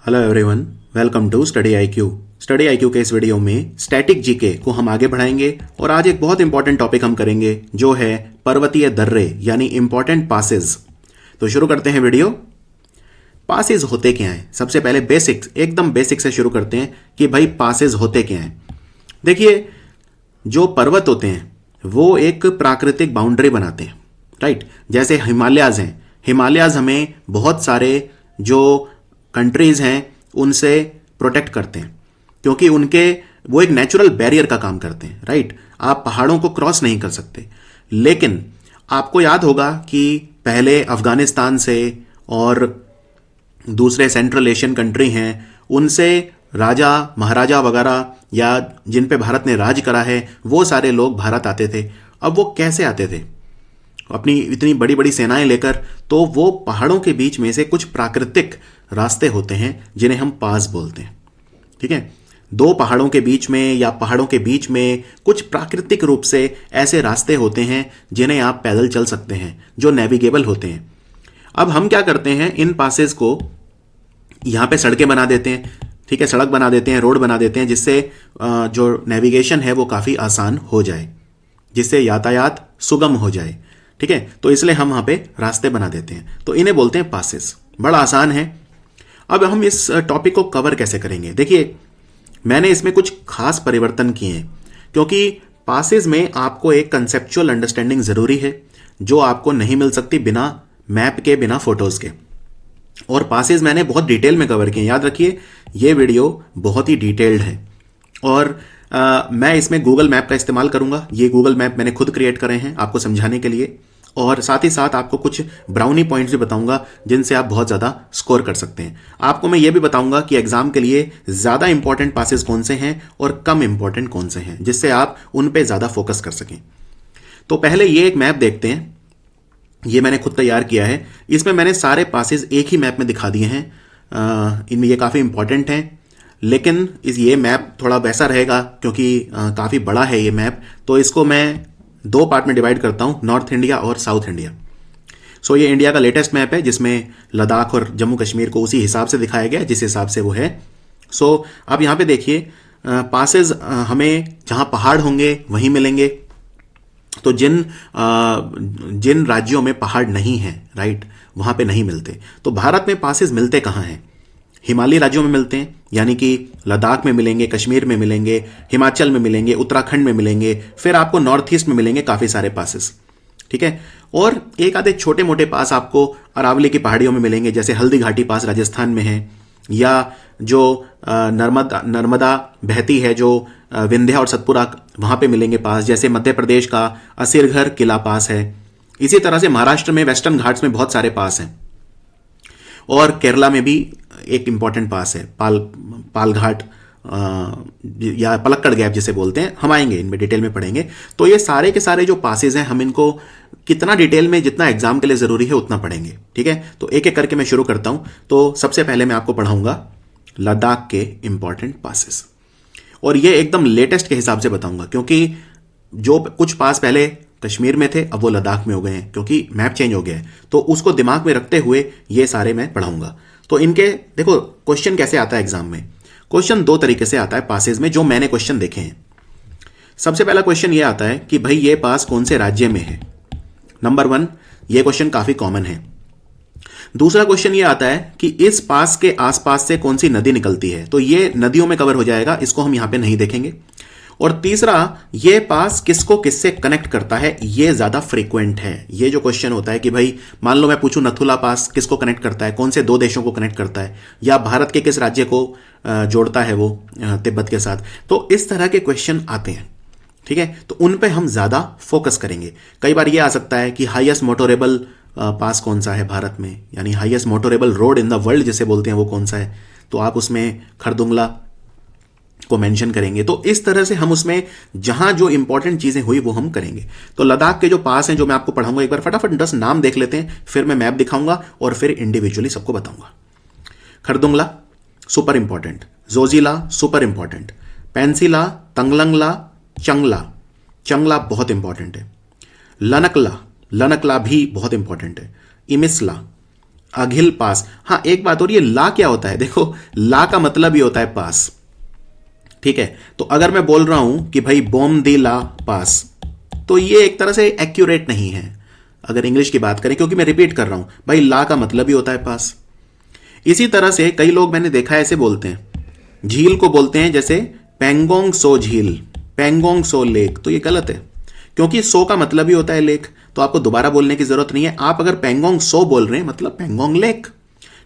Hello everyone, welcome to study IQ. Study IQ के इस video में स्टैटिक जीके को हम आगे बढ़ाएंगे और आज एक बहुत इंपॉर्टेंट टॉपिक हम करेंगे जो है पर्वतीय दर्रे यानी इंपॉर्टेंट पासेस। तो शुरू करते हैं वीडियो। पासेस होते क्या हैं? सबसे पहले बेसिक्स, एकदम बेसिक से शुरू करते हैं कि भाई पासेस होते क्या हैं। देखिए, जो पर्वत होते हैं वो एक प्राकृतिक बाउंड्री बनाते हैं, राइट। जैसे हिमालयाज हैं, हिमालयाज हमें बहुत सारे जो कंट्रीज हैं उनसे प्रोटेक्ट करते हैं क्योंकि वो एक नेचुरल बैरियर का काम करते हैं, राइट। आप पहाड़ों को क्रॉस नहीं कर सकते। लेकिन आपको याद होगा कि पहले अफगानिस्तान से और दूसरे सेंट्रल एशियन कंट्री हैं उनसे राजा महाराजा वगैरह या जिन पे भारत ने राज करा है वो सारे लोग भारत आते थे। अब वो कैसे आते थे? अपनी इतनी बड़ी बड़ी सेनाएं लेकर। तो वो पहाड़ों के बीच में से कुछ प्राकृतिक रास्ते होते हैं जिन्हें हम पास बोलते हैं, ठीक है। दो पहाड़ों के बीच में या पहाड़ों के बीच में कुछ प्राकृतिक रूप से ऐसे रास्ते होते हैं जिन्हें आप पैदल चल सकते हैं, जो नेविगेबल होते हैं। अब हम क्या करते हैं, इन पासेस को यहां पे सड़कें बना देते हैं, ठीक है, सड़क बना देते हैं, रोड बना देते हैं, जिससे जो नेविगेशन है वो काफी आसान हो जाए, जिससे यातायात सुगम हो जाए, ठीक है। तो इसलिए हम वहां पे रास्ते बना देते हैं, तो इन्हें बोलते हैं पासेस। बड़ा आसान है। अब हम इस टॉपिक को कवर कैसे करेंगे? देखिए, मैंने इसमें कुछ खास परिवर्तन किए हैं क्योंकि पासेस में आपको एक कंसेप्चुअल अंडरस्टैंडिंग जरूरी है जो आपको नहीं मिल सकती बिना मैप के, बिना फोटोज के। और पासेस मैंने बहुत डिटेल में कवर किए। याद रखिए, ये वीडियो बहुत ही डिटेल्ड है और मैं इसमें गूगल मैप का इस्तेमाल करूंगा। ये गूगल मैप मैंने खुद क्रिएट करे हैं आपको समझाने के लिए, और साथ ही साथ आपको कुछ ब्राउनी पॉइंट्स भी बताऊंगा जिनसे आप बहुत ज़्यादा स्कोर कर सकते हैं। आपको मैं ये भी बताऊंगा कि एग्जाम के लिए ज़्यादा इंपॉर्टेंट पासेस कौन से हैं और कम इंपॉर्टेंट कौन से हैं, जिससे आप उन पे ज़्यादा फोकस कर सकें। तो पहले ये एक मैप देखते हैं। ये मैंने खुद तैयार किया है। इसमें मैंने सारे पासेस एक ही मैप में दिखा दिए हैं। इनमें ये काफ़ी इंपॉर्टेंट हैं, लेकिन ये मैप थोड़ा वैसा रहेगा क्योंकि काफ़ी बड़ा है ये मैप। तो इसको मैं दो पार्ट में डिवाइड करता हूं, नॉर्थ इंडिया और साउथ इंडिया। सो ये इंडिया का लेटेस्ट मैप है जिसमें लद्दाख और जम्मू कश्मीर को उसी हिसाब से दिखाया गया जिस हिसाब से वो है। सो अब यहां पे देखिए, पासेस हमें जहां पहाड़ होंगे वहीं मिलेंगे। तो जिन राज्यों में पहाड़ नहीं है, राइट, वहां पे नहीं मिलते। तो भारत में पासेस मिलते कहां हैं? हिमालयी राज्यों में मिलते हैं, यानी कि लद्दाख में मिलेंगे, कश्मीर में मिलेंगे, हिमाचल में मिलेंगे, उत्तराखंड में मिलेंगे, फिर आपको नॉर्थ ईस्ट में मिलेंगे काफ़ी सारे पासेस, ठीक है। और एक आधे छोटे मोटे पास आपको अरावली की पहाड़ियों में मिलेंगे, जैसे हल्दी घाटी पास राजस्थान में है, या जो नर्मदा बहती है जो विंध्या और सतपुरा, वहाँ पे मिलेंगे पास, जैसे मध्य प्रदेश का असीरघर किला पास है। इसी तरह से महाराष्ट्र में वेस्टर्न घाट्स में बहुत सारे पास हैं, और केरला में भी एक इंपॉर्टेंट पास है, पाल घाट या पलक्कड़ गैप जिसे बोलते हैं। हम आएंगे इनमें, डिटेल में पढ़ेंगे। तो ये सारे के सारे जो पासेस हैं, हम इनको कितना डिटेल में, जितना एग्जाम के लिए जरूरी है उतना पढ़ेंगे, ठीक है। तो एक एक करके मैं शुरू करता हूं। तो सबसे पहले मैं आपको पढ़ाऊंगा लद्दाख के इंपॉर्टेंट पासेस, और ये एकदम लेटेस्ट के हिसाब से बताऊंगा क्योंकि जो कुछ पास पहले कश्मीर में थे अब वो लद्दाख में हो गए हैं क्योंकि मैप चेंज हो गया है। तो उसको दिमाग में रखते हुए ये सारे मैं पढ़ाऊंगा। तो इनके देखो, क्वेश्चन कैसे आता है एग्जाम में। क्वेश्चन दो तरीके से आता है पासेस में, जो मैंने क्वेश्चन देखे हैं। सबसे पहला क्वेश्चन ये आता है कि भाई ये पास कौन से राज्य में है। नंबर 1, ये क्वेश्चन काफी कॉमन है। दूसरा क्वेश्चन ये आता है कि इस पास के आसपास से कौन सी नदी निकलती है। तो ये नदियों में कवर हो जाएगा, इसको हम यहां पे नहीं देखेंगे। और तीसरा, ये पास किसको किससे कनेक्ट करता है, ये ज्यादा फ्रीक्वेंट है। ये जो क्वेश्चन होता है कि भाई मान लो मैं पूछूं नथुला पास किसको कनेक्ट करता है, कौन से दो देशों को कनेक्ट करता है, या भारत के किस राज्य को जोड़ता है वो तिब्बत के साथ। तो इस तरह के क्वेश्चन आते हैं, ठीक है। तो उन पे हम ज्यादा फोकस करेंगे। कई बार ये आ सकता है कि हाईएस्ट मोटोरेबल पास कौन सा है भारत में, यानी highest motorable road in the world जिसे बोलते हैं वो कौन सा है। तो आप उसमें खरदुंगला को मेंशन करेंगे। तो इस तरह से हम उसमें जहां जो इंपॉर्टेंट चीजें हुई वो हम करेंगे। तो लद्दाख के जो पास हैं जो मैं आपको पढ़ाऊंगा, एक बार फटाफट 10 नाम देख लेते हैं, फिर मैं मैप दिखाऊंगा और फिर इंडिविजुअली सबको बताऊंगा। Khardungla super important, Zojila super important, Pensila, Tanglangla, Changla, Changla बहुत इंपॉर्टेंट है, लनकला भी बहुत इंपॉर्टेंट है, इमिसला, अघिल पास। हाँ, एक बात और, ये ला क्या होता है? देखो, ला का मतलब ही होता है पास। ठीक है, तो अगर मैं बोल रहा हूं कि भाई बॉम दी ला पास, तो ये एक तरह से एक्यूरेट नहीं है अगर इंग्लिश की बात करें, क्योंकि मैं रिपीट कर रहा हूं, भाई ला का मतलब ही होता है पास। इसी तरह से कई लोग मैंने देखा है ऐसे बोलते हैं, झील को बोलते हैं जैसे पेंगोंग सो झील, पेंगोंग सो लेक, तो ये गलत है, क्योंकि सो का मतलब ही होता है लेक, तो आपको दोबारा बोलने की जरूरत नहीं है। आप अगर पेंगोंग सो बोल रहे हैं मतलब पेंगोंग लेक।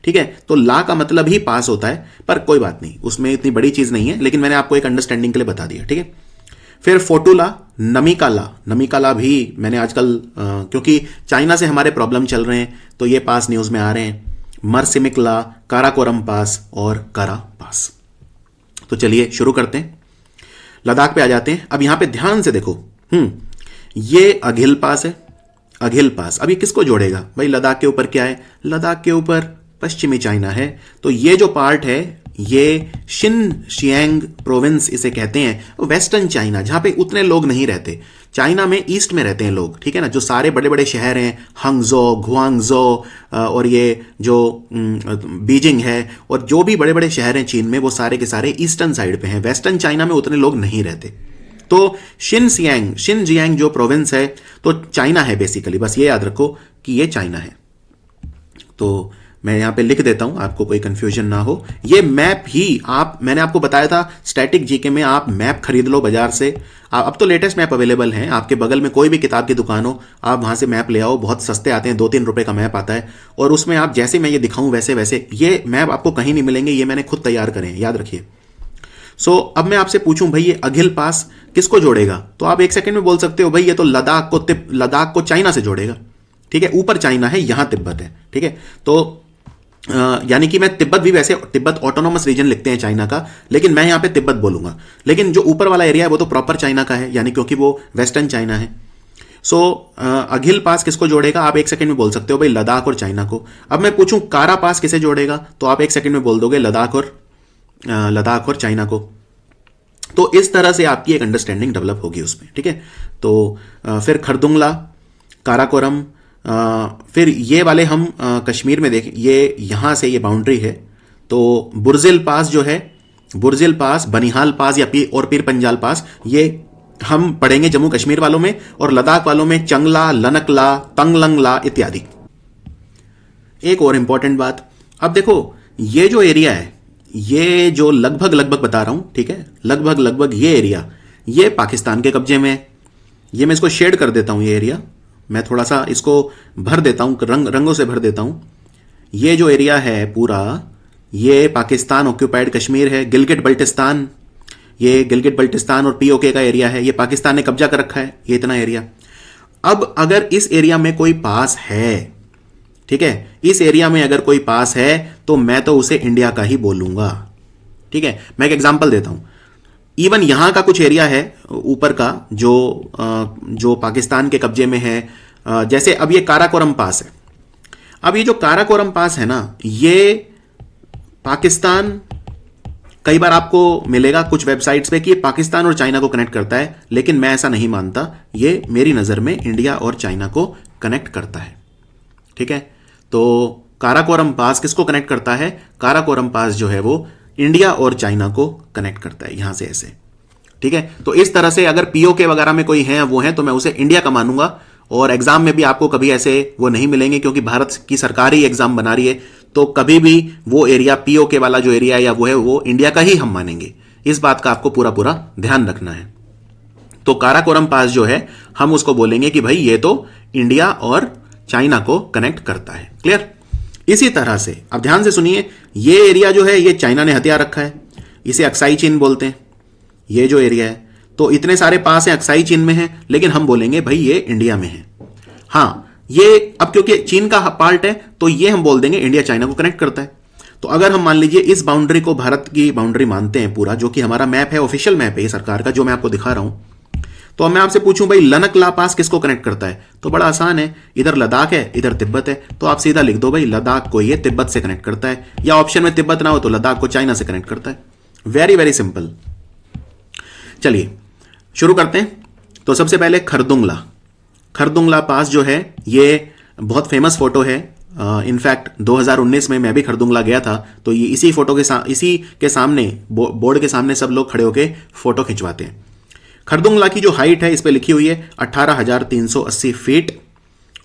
ठीक है, तो ला का मतलब ही पास होता है, पर कोई बात नहीं, उसमें इतनी बड़ी चीज नहीं है, लेकिन मैंने आपको एक अंडरस्टैंडिंग के लिए बता दिया। ठीक है, फिर फोटुला, नमिकाला, नमिकाला भी मैंने आजकल क्योंकि चाइना से हमारे प्रॉब्लम चल रहे हैं तो ये पास न्यूज में आ रहे हैं। मरसिमिकला, काराकोरम पास और कारा पास। तो चलिए शुरू करते हैं, लद्दाख पे आ जाते हैं। अब यहां पे ध्यान से देखो, ये अघिल पास है, अघिल पास। अब ये किसको जोड़ेगा? भाई लद्दाख के ऊपर क्या है? लद्दाख के ऊपर पश्चिमी चाइना है, तो ये जो पार्ट है ये शिनजियांग प्रोविंस इसे कहते हैं, वेस्टर्न चाइना, जहां पे उतने लोग नहीं रहते। चाइना में ईस्ट में रहते हैं लोग, ठीक है ना, जो सारे बड़े बड़े शहर हैं, हंगजो, गुआंगजो और ये जो बीजिंग है और जो भी बड़े बड़े शहर हैं चीन में, वो सारे के सारे ईस्टर्न साइड पे हैं। वेस्टर्न चाइना में उतने लोग नहीं रहते। तो शिनजियांग जो प्रोविंस है तो चाइना है बेसिकली, बस ये याद रखो कि ये चाइना है। तो मैं यहां पे लिख देता हूं, आपको कोई कंफ्यूजन ना हो। ये मैप ही मैंने आपको बताया था स्टैटिक जीके में, आप मैप खरीद लो बाजार से। अब तो लेटेस्ट मैप अवेलेबल हैं, आपके बगल में कोई भी किताब की दुकान हो, आप वहां से मैप ले आओ, बहुत सस्ते आते हैं, 2-3 रुपए का मैप आता है, और उसमें आप जैसे मैं ये दिखाऊं वैसे वैसे ये मैप आपको कहीं नहीं मिलेंगे, ये मैंने खुद तैयार करे हैं, याद रखिए। अब मैं आपसे पूछूं भाई ये अघिल पास किसको जोड़ेगा, तो आप एक सेकंड में बोल सकते हो भाई ये तो लद्दाख को चाइना से जोड़ेगा। ठीक है, ऊपर चाइना है, यहां तिब्बत है। ठीक है, तो यानी कि मैं तिब्बत भी, वैसे तिब्बत ऑटोनोमस रीजन लिखते हैं चाइना का, लेकिन मैं यहां पे तिब्बत बोलूंगा। लेकिन जो ऊपर वाला एरिया है वो तो प्रॉपर चाइना का है, यानी क्योंकि वो वेस्टर्न चाइना है। अघिल पास किसको जोड़ेगा? आप एक सेकंड में बोल सकते हो भाई लद्दाख और चाइना को। अब मैं पूछूं कारा पास किसे जोड़ेगा, तो आप एक सेकंड में बोल दोगे लद्दाख और चाइना को। तो इस तरह से आपकी एक अंडरस्टैंडिंग डेवलप होगी उसमें। ठीक है, तो फिर खरदुंगला, काराकोरम, फिर ये वाले हम कश्मीर में देखें, ये यहां से ये बाउंड्री है, तो बुर्जिल पास जो है, बुर्जिल पास, बनिहाल पास या पीर पंजाल पास, ये हम पढ़ेंगे जम्मू कश्मीर वालों में, और लद्दाख वालों में चंगला, लनकला, तंगलंगला इत्यादि। एक और इंपॉर्टेंट बात, अब देखो ये जो एरिया है, ये जो लगभग बता रहा हूं, ठीक है, लगभग ये एरिया ये पाकिस्तान के कब्जे में है। ये मैं इसको शेड कर देता हूं, ये एरिया मैं थोड़ा सा इसको भर देता हूं, रंगों से भर देता हूं। ये जो एरिया है पूरा, ये पाकिस्तान ऑक्यूपाइड कश्मीर है। गिलगिट बल्टिस्तान, ये गिलगिट बल्टिस्तान और पीओके का एरिया है, ये पाकिस्तान ने कब्जा कर रखा है, ये इतना एरिया। अब अगर इस एरिया में कोई पास है, ठीक है, इस एरिया में अगर कोई पास है तो मैं तो उसे इंडिया का ही बोलूंगा। ठीक है, मैं एक एग्जांपल देता हूं, इवन यहां का कुछ एरिया है ऊपर का जो पाकिस्तान के कब्जे में है, जैसे अब ये काराकोरम पास है। अब ये जो काराकोरम पास है ना, ये पाकिस्तान, कई बार आपको मिलेगा कुछ वेबसाइट्स पे कि ये पाकिस्तान और चाइना को कनेक्ट करता है, लेकिन मैं ऐसा नहीं मानता। ये मेरी नजर में इंडिया और चाइना को कनेक्ट करता है। ठीक है, तो काराकोरम पास किसको कनेक्ट करता है? काराकोरम पास जो है वो इंडिया और चाइना को कनेक्ट करता है, यहां से ऐसे। ठीक है, तो इस तरह से अगर पीओके वगैरह में कोई है वो है तो मैं उसे इंडिया का मानूंगा, और एग्जाम में भी आपको कभी ऐसे वो नहीं मिलेंगे, क्योंकि भारत की सरकार ही एग्जाम बना रही है, तो कभी भी वो एरिया पीओके वाला जो एरिया या वो है वो इंडिया का ही हम मानेंगे। इस बात का आपको पूरा ध्यान रखना है। तो काराकोरम पास जो है हम उसको बोलेंगे कि भाई ये तो इंडिया और चाइना को कनेक्ट करता है। क्लियर? इसी तरह से अब ध्यान से सुनिए, ये एरिया जो है ये चाइना ने हथियार रखा है, इसे अक्साई चीन बोलते हैं। ये जो एरिया है, तो इतने सारे पास हैं, अक्साई चीन में है, लेकिन हम बोलेंगे भाई ये इंडिया में है। हाँ, ये अब क्योंकि चीन का पार्ट है तो ये हम बोल देंगे इंडिया चाइना को कनेक्ट करता है। तो अगर हम मान लीजिए इस बाउंड्री को भारत की बाउंड्री मानते हैं पूरा, जो कि हमारा मैप है, ऑफिशियल मैप है ये सरकार का, जो मैं आपको दिखा रहा हूं, तो अब मैं आपसे पूछूं भाई लनकला पास किसको कनेक्ट करता है, तो बड़ा आसान है, इधर लद्दाख है, इधर तिब्बत है, तो आप सीधा लिख दो भाई लद्दाख को ये तिब्बत से कनेक्ट करता है, या ऑप्शन में तिब्बत ना हो तो लद्दाख को चाइना से कनेक्ट करता है। Very simple. चलिए शुरू करते हैं। तो सबसे पहले खरदुंगला पास जो है ये बहुत फेमस फोटो है, इनफैक्ट 2019 में मैं भी खरदुंगला गया था, तो ये इसी फोटो के इसी के सामने बोर्ड के सामने सब लोग खड़े होकर फोटो खिंचवाते हैं। खरदुंगला की जो हाइट है इस पे लिखी हुई है 18,380 फीट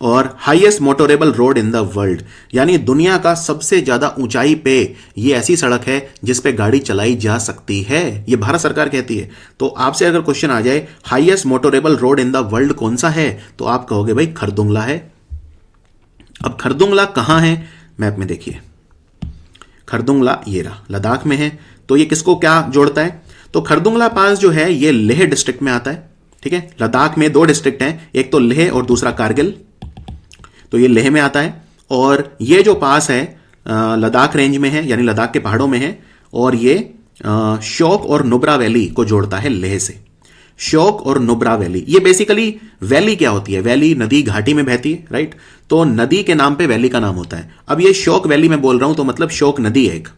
और highest motorable road in the world, यानी दुनिया का सबसे ज्यादा ऊंचाई पे ये ऐसी सड़क है जिस पे गाड़ी चलाई जा सकती है, ये भारत सरकार कहती है। तो आपसे अगर क्वेश्चन आ जाए highest motorable road in the world कौन सा है, तो आप कहोगे भाई खरदुंगला है। अब खरदुंगला कहां है, मैप में देखिए, खरदुंगला ये रहा, लद्दाख में है। तो ये किसको क्या जोड़ता है, तो खरदुंगला पास जो है ये लेह डिस्ट्रिक्ट में आता है। ठीक है, लद्दाख में दो डिस्ट्रिक्ट हैं, एक तो लेह और दूसरा कारगिल, तो ये लेह में आता है। और ये जो पास है लद्दाख रेंज में है, यानी लद्दाख के पहाड़ों में है, और ये शोक और नुब्रा वैली को जोड़ता है लेह से। शोक और नुब्रा वैली, ये बेसिकली वैली क्या होती है, वैली नदी घाटी में बहती है, राइट, तो नदी के नाम पे वैली का नाम होता है। अब ये शोक वैली में बोल रहा हूं तो मतलब शोक नदी है, एक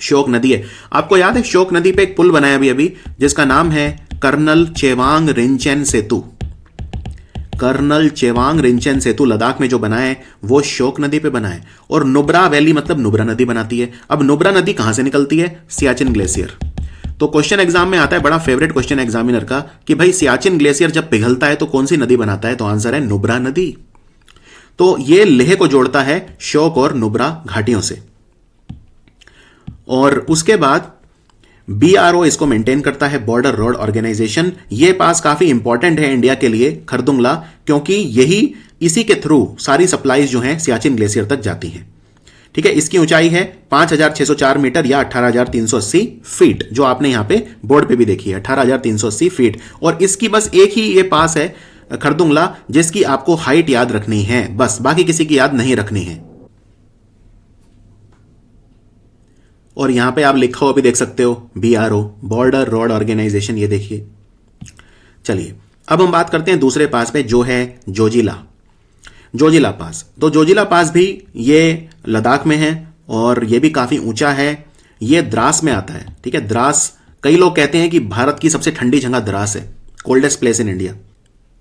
शोक नदी है। आपको याद है शोक नदी पे एक पुल बनाया अभी जिसका नाम है कर्नल चेवांग रिंचेन सेतु। कर्नल चेवांग रिंचेन सेतु लद्दाख में जो बना है वो शोक नदी पे बना है। और नुब्रा वैली मतलब नुब्रा नदी बनाती है। अब नुब्रा नदी कहां से निकलती है, सियाचिन ग्लेशियर। तो क्वेश्चन एग्जाम में आता है, बड़ा फेवरेट क्वेश्चन एग्जामिनर का, कि भाई सियाचिन ग्लेशियर जब पिघलता है तो कौन सी नदी बनाता है, तो आंसर है नुब्रा नदी। तो ये लेह को जोड़ता है शोक और नुब्रा घाटियों से। और उसके बाद BRO इसको मेंटेन करता है, बॉर्डर रोड ऑर्गेनाइजेशन। ये पास काफी इंपॉर्टेंट है इंडिया के लिए, खरदुंगला, क्योंकि यही इसी के थ्रू सारी सप्लाईज जो हैं सियाचिन ग्लेशियर तक जाती हैं। ठीक है, इसकी ऊंचाई है 5,604 मीटर या 18,380 फीट, जो आपने यहां पे बोर्ड पे भी देखी है, 18,380 फीट। और इसकी बस एक ही ये पास है खरदुंगला जिसकी आपको हाइट याद रखनी है, बस, बाकी किसी की याद नहीं रखनी है। और यहां पे आप लिखा हुआ भी देख सकते हो BRO, बॉर्डर रोड ऑर्गेनाइजेशन, ये देखिए। चलिए अब हम बात करते हैं दूसरे पास पे जो है जोजिला पास। तो जोजिला पास भी ये लद्दाख में है और ये भी काफी ऊंचा है। ये द्रास में आता है। ठीक है, द्रास, कई लोग कहते हैं कि भारत की सबसे ठंडी जगह द्रास है, कोल्डेस्ट प्लेस इन इंडिया।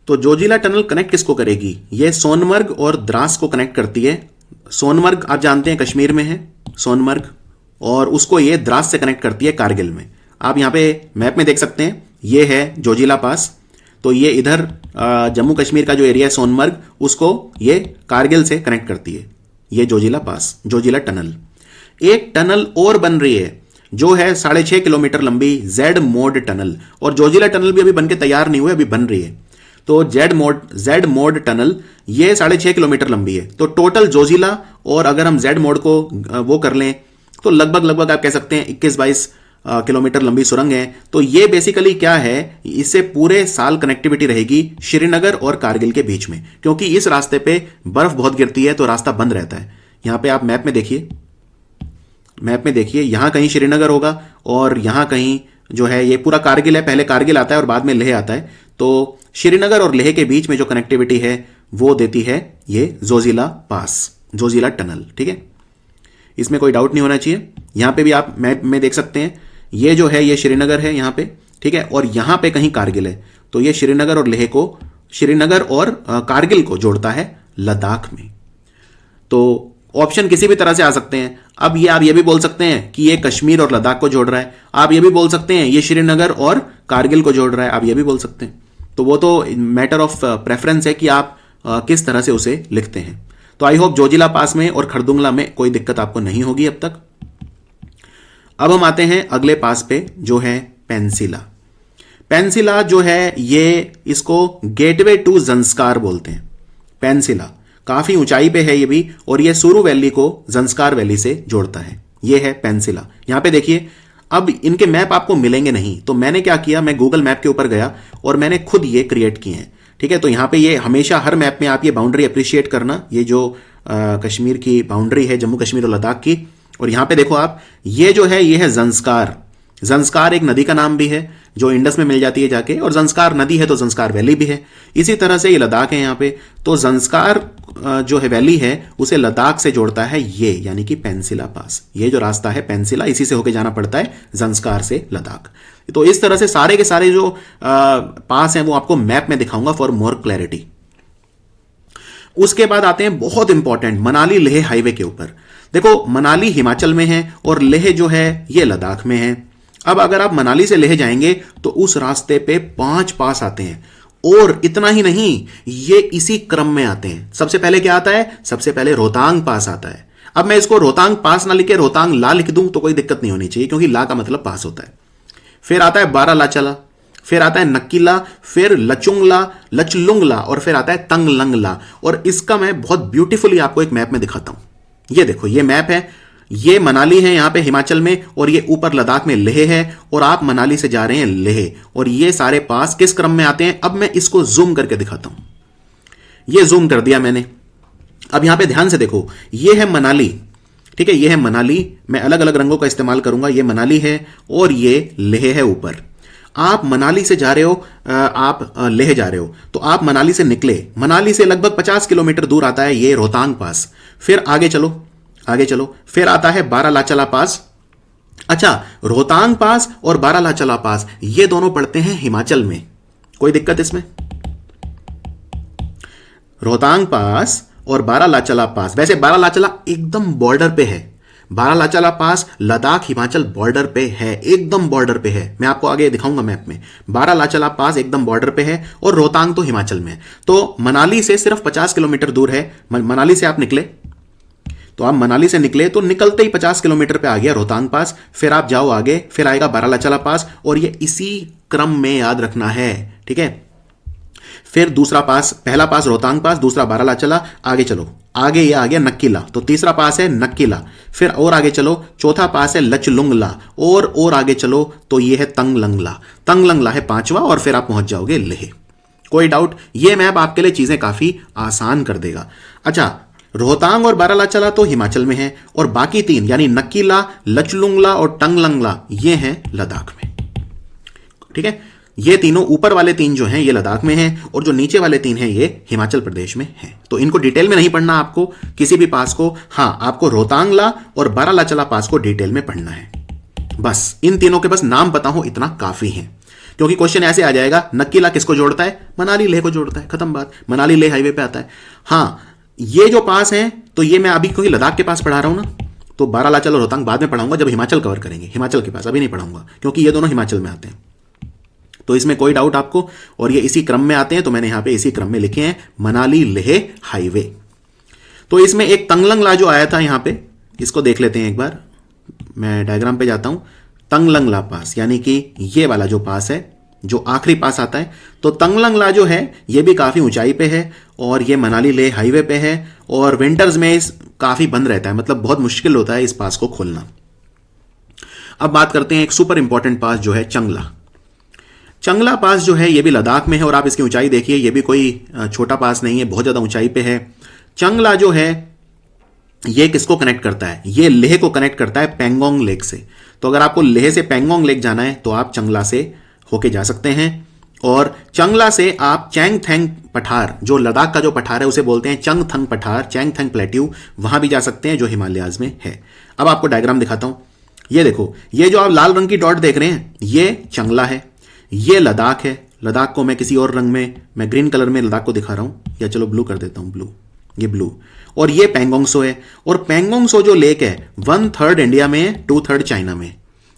तो जोजिला टनल कनेक्ट किसको करेगी, ये सोनमर्ग और द्रास को कनेक्ट करती है। सोनमर्ग आप जानते हैं कश्मीर में है सोनमर्ग, और उसको ये द्रास से कनेक्ट करती है कारगिल में। आप यहां पे मैप में देख सकते हैं, ये है जोजिला पास। तो ये इधर जम्मू कश्मीर का जो एरिया है सोनमर्ग, उसको ये कारगिल से कनेक्ट करती है, ये जोजिला पास, जोजिला टनल। एक टनल और बन रही है जो है 6.5 किलोमीटर लंबी, जेड मोड टनल। और जोजिला टनल भी अभी बनके तैयार नहीं हुई, अभी बन रही है। तो जेड मोड टनल ये 6.5 किलोमीटर लंबी है। तो टोटल जोजिला और अगर हम जेड मोड को वो कर लें तो लगभग आप कह सकते हैं 21-22 किलोमीटर लंबी सुरंग है। तो ये बेसिकली क्या है, इससे पूरे साल कनेक्टिविटी रहेगी श्रीनगर और कारगिल के बीच में, क्योंकि इस रास्ते पे बर्फ बहुत गिरती है तो रास्ता बंद रहता है। यहां पे आप मैप में देखिए, यहां कहीं श्रीनगर होगा और यहां कहीं जो है ये पूरा कारगिल है। पहले कारगिल आता है और बाद में लेह आता है। तो श्रीनगर और लेह के बीच में जो कनेक्टिविटी है वो देती है ये जोजिला पास, जोजिला टनल। ठीक है, इसमें कोई डाउट नहीं होना चाहिए। यहां पे भी आप मैप में देख सकते हैं, ये जो है ये श्रीनगर है यहां पे, ठीक है, और यहां पे कहीं कारगिल है। तो ये श्रीनगर और लेह को, श्रीनगर और कारगिल को जोड़ता है लद्दाख में। तो ऑप्शन किसी भी तरह से आ सकते हैं। अब ये आप ये भी बोल सकते हैं कि ये कश्मीर और लद्दाख को जोड़ रहा है, आप ये भी बोल सकते हैं ये श्रीनगर और कारगिल को जोड़ रहा है, आप ये भी बोल सकते हैं। तो वो तो मैटर ऑफ प्रेफरेंस है कि आप किस तरह से उसे लिखते हैं। तो आई होप जोजिला पास में और खरदुंगला में कोई दिक्कत आपको नहीं होगी अब तक। अब हम आते हैं अगले पास पे जो है पेंसिला। पेंसिला जो है ये इसको गेटवे टू जंस्कार बोलते हैं। पेंसिला काफी ऊंचाई पे है ये भी, और ये सुरू वैली को जंस्कार वैली से जोड़ता है। ये है पेंसिला। यहां पे देखिए, अब इनके मैप आपको मिलेंगे नहीं, तो मैंने क्या किया, मैं गूगल मैप के ऊपर गया और मैंने खुद ये क्रिएट किए हैं। ठीक है, तो यहां पे ये हमेशा हर मैप में आप ये बाउंड्री अप्रिशिएट करना, ये जो कश्मीर की बाउंड्री है, जम्मू कश्मीर और लद्दाख की। और यहां पे देखो आप, ये जो है ये है जंस्कार। जंस्कार एक नदी का नाम भी है जो इंडस में मिल जाती है जाके, और जंस्कार नदी है तो जंस्कार वैली भी है। इसी तरह से ये लद्दाख है यहाँ पे। तो जंस्कार जो है वैली है उसे लद्दाख से जोड़ता है ये, यानी कि पेंसिला पास। ये जो रास्ता है पेंसिला, इसी से होकर जाना पड़ता है जंस्कार से लद्दाख। तो इस तरह से सारे के सारे जो पास हैं वो आपको मैप में दिखाऊंगा फॉर मोर क्लैरिटी। उसके बाद आते हैं बहुत इंपॉर्टेंट मनाली लेह हाईवे के ऊपर। देखो मनाली हिमाचल में है और लेह जो है ये लद्दाख में है। अब अगर आप मनाली से लेह जाएंगे तो उस रास्ते पे 5 पास आते हैं, और इतना ही नहीं, ये इसी क्रम में आते हैं। सबसे पहले क्या आता है? सबसे पहले रोहतांग पास आता है। अब मैं इसको रोहतांग पास ना लिखे रोहतांग ला लिख दूं तो कोई दिक्कत नहीं होनी चाहिए, क्योंकि ला का मतलब पास होता है। फिर आता है बारालाचला, फिर आता है नक्कीला, फिर लचुंगला, लचलुंगला, और फिर आता है तंगलंगला। और इसका मैं बहुत ब्यूटीफुली आपको एक मैप में दिखाता हूं। ये देखो, ये मैप है, ये मनाली है यहां पे हिमाचल में, और ये ऊपर लद्दाख में लेह है, और आप मनाली से जा रहे हैं लेह, और ये सारे पास किस क्रम में आते हैं? अब मैं इसको जूम करके दिखाता हूं। ये जूम कर दिया मैंने। अब यहां पे ध्यान से देखो, ये है मनाली, ठीक है, ये है मनाली। मैं अलग अलग रंगों का इस्तेमाल करूंगा। ये मनाली है और ये लेह है ऊपर। आप मनाली से जा रहे हो, आप लेह जा रहे हो, तो आप मनाली से निकले, मनाली से लगभग 50 किलोमीटर दूर आता है ये रोहतांग पास। फिर आगे चलो, आगे चलो, फिर आता है बारालाचला पास। अच्छा, रोहतांग पास और बारालाचला पास ये दोनों पड़ते हैं हिमाचल में, कोई दिक्कत इसमें? रोहतांग पास और बारालाचला पास, वैसे बारालाचला एकदम बॉर्डर पे है, बारालाचला पास लद्दाख हिमाचल बॉर्डर पे है, एकदम बॉर्डर पे है। मैं आपको आगे दिखाऊंगा मैप में। बारालाचला पास एकदम बॉर्डर पे है और रोहतांग तो हिमाचल में है। तो मनाली से सिर्फ 50 किलोमीटर दूर है। मनाली से आप निकले, तो आप मनाली से निकले तो निकलते ही 50 किलोमीटर पे आ गया रोहतांग पास। फिर आप जाओ आगे, फिर आएगा बारालाचला पास, और ये इसी क्रम में याद रखना है, ठीक है। फिर दूसरा पास, पहला पास रोहतांग पास, दूसरा बारालाचला। आगे चलो, आगे ये आ गया नक्कीला, तो तीसरा पास है नक्कीला। फिर और आगे चलो, चौथा पास है लचलुंगला, और आगे चलो तो ये है तंगलंगला। तंगलंगला है पांचवा, और फिर आप पहुंच जाओगे लेह। कोई डाउट? ये मैप आपके लिए चीजें काफी आसान कर देगा। अच्छा, रोहतांग और बारालाचला तो हिमाचल में है, और बाकी तीन यानी नक्कीला, लचलुंगला और तंगलंगला ये हैं लद्दाख में, ठीक है। ये तीनों ऊपर वाले तीन जो हैं ये लद्दाख में हैं, और जो नीचे वाले तीन हैं ये हिमाचल प्रदेश में हैं। तो इनको डिटेल में नहीं पढ़ना आपको, किसी भी पास को। हाँ, आपको रोहतांगला और बारालाचला पास को डिटेल में पढ़ना है। बस इन तीनों के बस नाम पता हो इतना काफी है, क्योंकि क्वेश्चन ऐसे आ जाएगा, नक्कीला किसको जोड़ता है? मनाली लेह को जोड़ता है, खत्म बात। मनाली लेह हाईवे पे आता है। हाँ, ये जो पास हैं तो ये मैं अभी क्योंकि लद्दाख के पास पढ़ा रहा हूं ना, तो बारालाचल और रोहतांग बाद में पढ़ाऊंगा जब हिमाचल कवर करेंगे। हिमाचल के पास अभी नहीं पढ़ाऊंगा, क्योंकि ये दोनों हिमाचल में आते हैं। तो इसमें कोई डाउट आपको? और ये इसी क्रम में आते हैं, तो मैंने यहां पे इसी क्रम में लिखे हैं, मनाली लेह हाईवे। तो इसमें एक तंगलंगला जो आया था यहां पे, इसको देख लेते हैं एक बार। मैं डायग्राम पे जाता हूं। तंगलंगला पास यानी कि ये वाला जो पास है, जो आखिरी पास आता है, तो तंगलंगला जो है ये भी काफी ऊंचाई पे है, और ये मनाली लेह हाईवे पे है, और विंटर्स में इस काफी बंद रहता है, मतलब बहुत मुश्किल होता है इस पास को खोलना। अब बात करते हैं एक सुपर इंपॉर्टेंट पास जो है चंगला। चंगला पास जो है ये भी लद्दाख में है, और आप इसकी ऊंचाई देखिए, ये भी कोई छोटा पास नहीं है, बहुत ज्यादा ऊंचाई पे है। चंगला जो है ये किसको कनेक्ट करता है? ये लेह को कनेक्ट करता है पेंगोंग लेक से। तो अगर आपको लेह से पेंगोंग लेक जाना है तो आप चंगला से होके जा सकते हैं, और चंगला से आप चैंगथेंग पठार, जो लद्दाख का जो पठार है उसे बोलते हैं चंगथंग पठार, चैंगथेंग प्लेट्यू, वहां भी जा सकते हैं जो हिमालयाज में है। अब आपको डायग्राम दिखाता हूं। ये देखो, ये जो आप लाल रंग की डॉट देख रहे हैं ये चंगला है, ये लद्दाख है। लद्दाख को मैं किसी और रंग में, मैं ग्रीन कलर में लद्दाख को दिखा रहा हूं, या चलो ब्लू कर देता हूं, ब्लू, ये ब्लू। और ये पेंगोंगसो है, और पेंगोंगसो जो लेक है 1/3 इंडिया में, 2/3 चाइना में,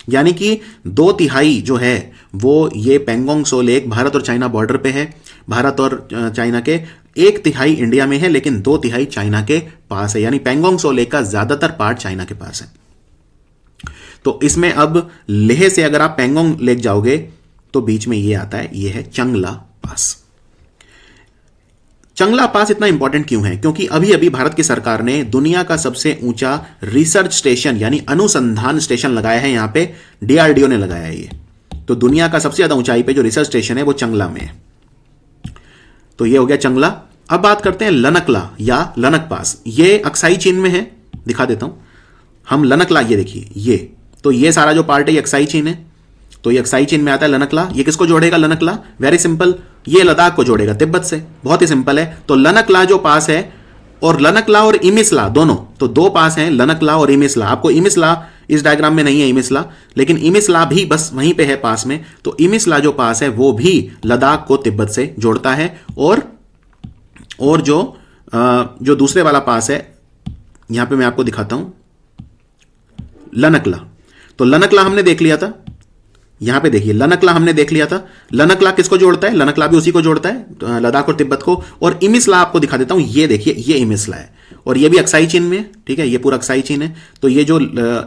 यानी कि 2/3 जो है वो ये पेंगोंगसो लेक भारत और चाइना बॉर्डर पे है। भारत और चाइना के 1/3 इंडिया में है, लेकिन 2/3 चाइना के पास है, यानी पेंगोंगसो लेक का ज्यादातर पार्ट चाइना के पास है। तो इसमें अब लेह से अगर आप पेंगोंग लेक जाओगे तो बीच में ये आता है, ये है चंगला पास। चंगला पास इतना इंपॉर्टेंट क्यों है? क्योंकि अभी अभी भारत की सरकार ने दुनिया का सबसे ऊंचा रिसर्च स्टेशन यानी अनुसंधान स्टेशन लगाया है यहां पे, डीआरडीओ ने लगाया है ये। तो दुनिया का सबसे ज्यादा ऊंचाई पे जो रिसर्च स्टेशन है वो चंगला में है। तो ये हो गया चंगला। अब बात करते हैं लनकला या लनक पास। ये अक्साई चीन में है, दिखा देता हूं। हम लनकला, ये देखिए, ये तो ये सारा जो पार्ट है ये अक्साई चीन है, तो ये अक्साई चीन में आता है लनकला। ये किसको जोड़ेगा लनकला? वेरी सिंपल, ये लद्दाख को जोड़ेगा तिब्बत से, बहुत ही सिंपल है। तो लनकला जो पास है, और लनकला और इमिसला दोनों, तो दो पास हैं, लनकला और इमिसला। आपको इमिसला इस डायग्राम में नहीं है इमिसला, लेकिन इमिसला भी बस वहीं पे है पास में। तो इमिसला जो पास है वो भी लद्दाख को तिब्बत से जोड़ता है, और जो जो दूसरे वाला पास है, यहां पे मैं आपको दिखाता हूं, लनकला। तो लनकला हमने देख लिया था, यहां पे देखिए लनकला हमने देख लिया था। लनकला किसको जोड़ता है? लनकला भी उसी को जोड़ता है, लद्दाख और तिब्बत को। और इमिसला आपको दिखा देता हूं, ये देखिए ये इमिसला है और ये भी अक्साई चीन में है, ठीक है, ये पूरा अक्साई चीन है। तो ये जो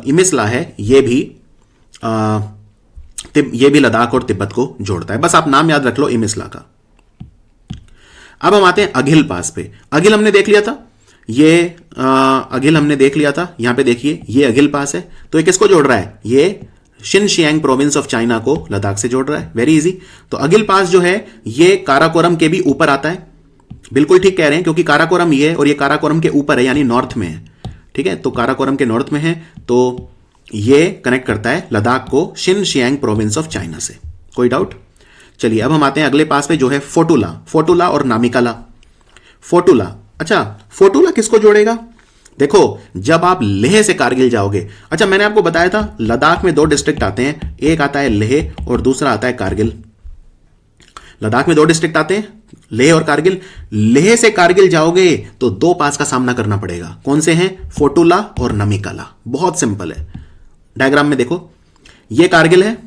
इमिसला है ये भी लद्दाख और तिब्बत को जोड़ता है। बस आप नाम याद रख लो इमिसला का। अब हम आते हैं अघिल पास पे। अघिल हमने देख लिया था, ये अघिल हमने देख लिया था। यहां पे देखिए ये अघिल पास है। तो ये किसको जोड़ रहा है? ये शिनशियांग प्रोविंस ऑफ चाइना को लद्दाख से जोड़ रहा है। Very easy. तो अघिल पास जो है ये काराकोरम के भी ऊपर आता है। बिल्कुल ठीक कह रहे हैं, क्योंकि काराकोरम ये है और ये काराकोरम के ऊपर है, यानी नॉर्थ में है, ठीक है। तो काराकोरम के नॉर्थ में है, तो ये कनेक्ट करता है लद्दाख को शिनशियांग प्रोविंस ऑफ चाइना से। कोई डाउट? चलिए अब हम आते हैं अगले पास पे, जो है फोटुला। फोटुला और नामिकाला। फोटुला, अच्छा फोटुला किसको जोड़ेगा? देखो जब आप लेह से कारगिल जाओगे, अच्छा मैंने आपको बताया था लद्दाख में 2 डिस्ट्रिक्ट आते हैं, एक आता है लेह और दूसरा आता है कारगिल। लद्दाख में 2 डिस्ट्रिक्ट आते हैं, लेह और कारगिल। लेह से कारगिल जाओगे तो 2 पास का सामना करना पड़ेगा। कौन से हैं? फोटुला और नमिकाला। बहुत सिंपल है। डायग्राम में देखो, ये कारगिल है,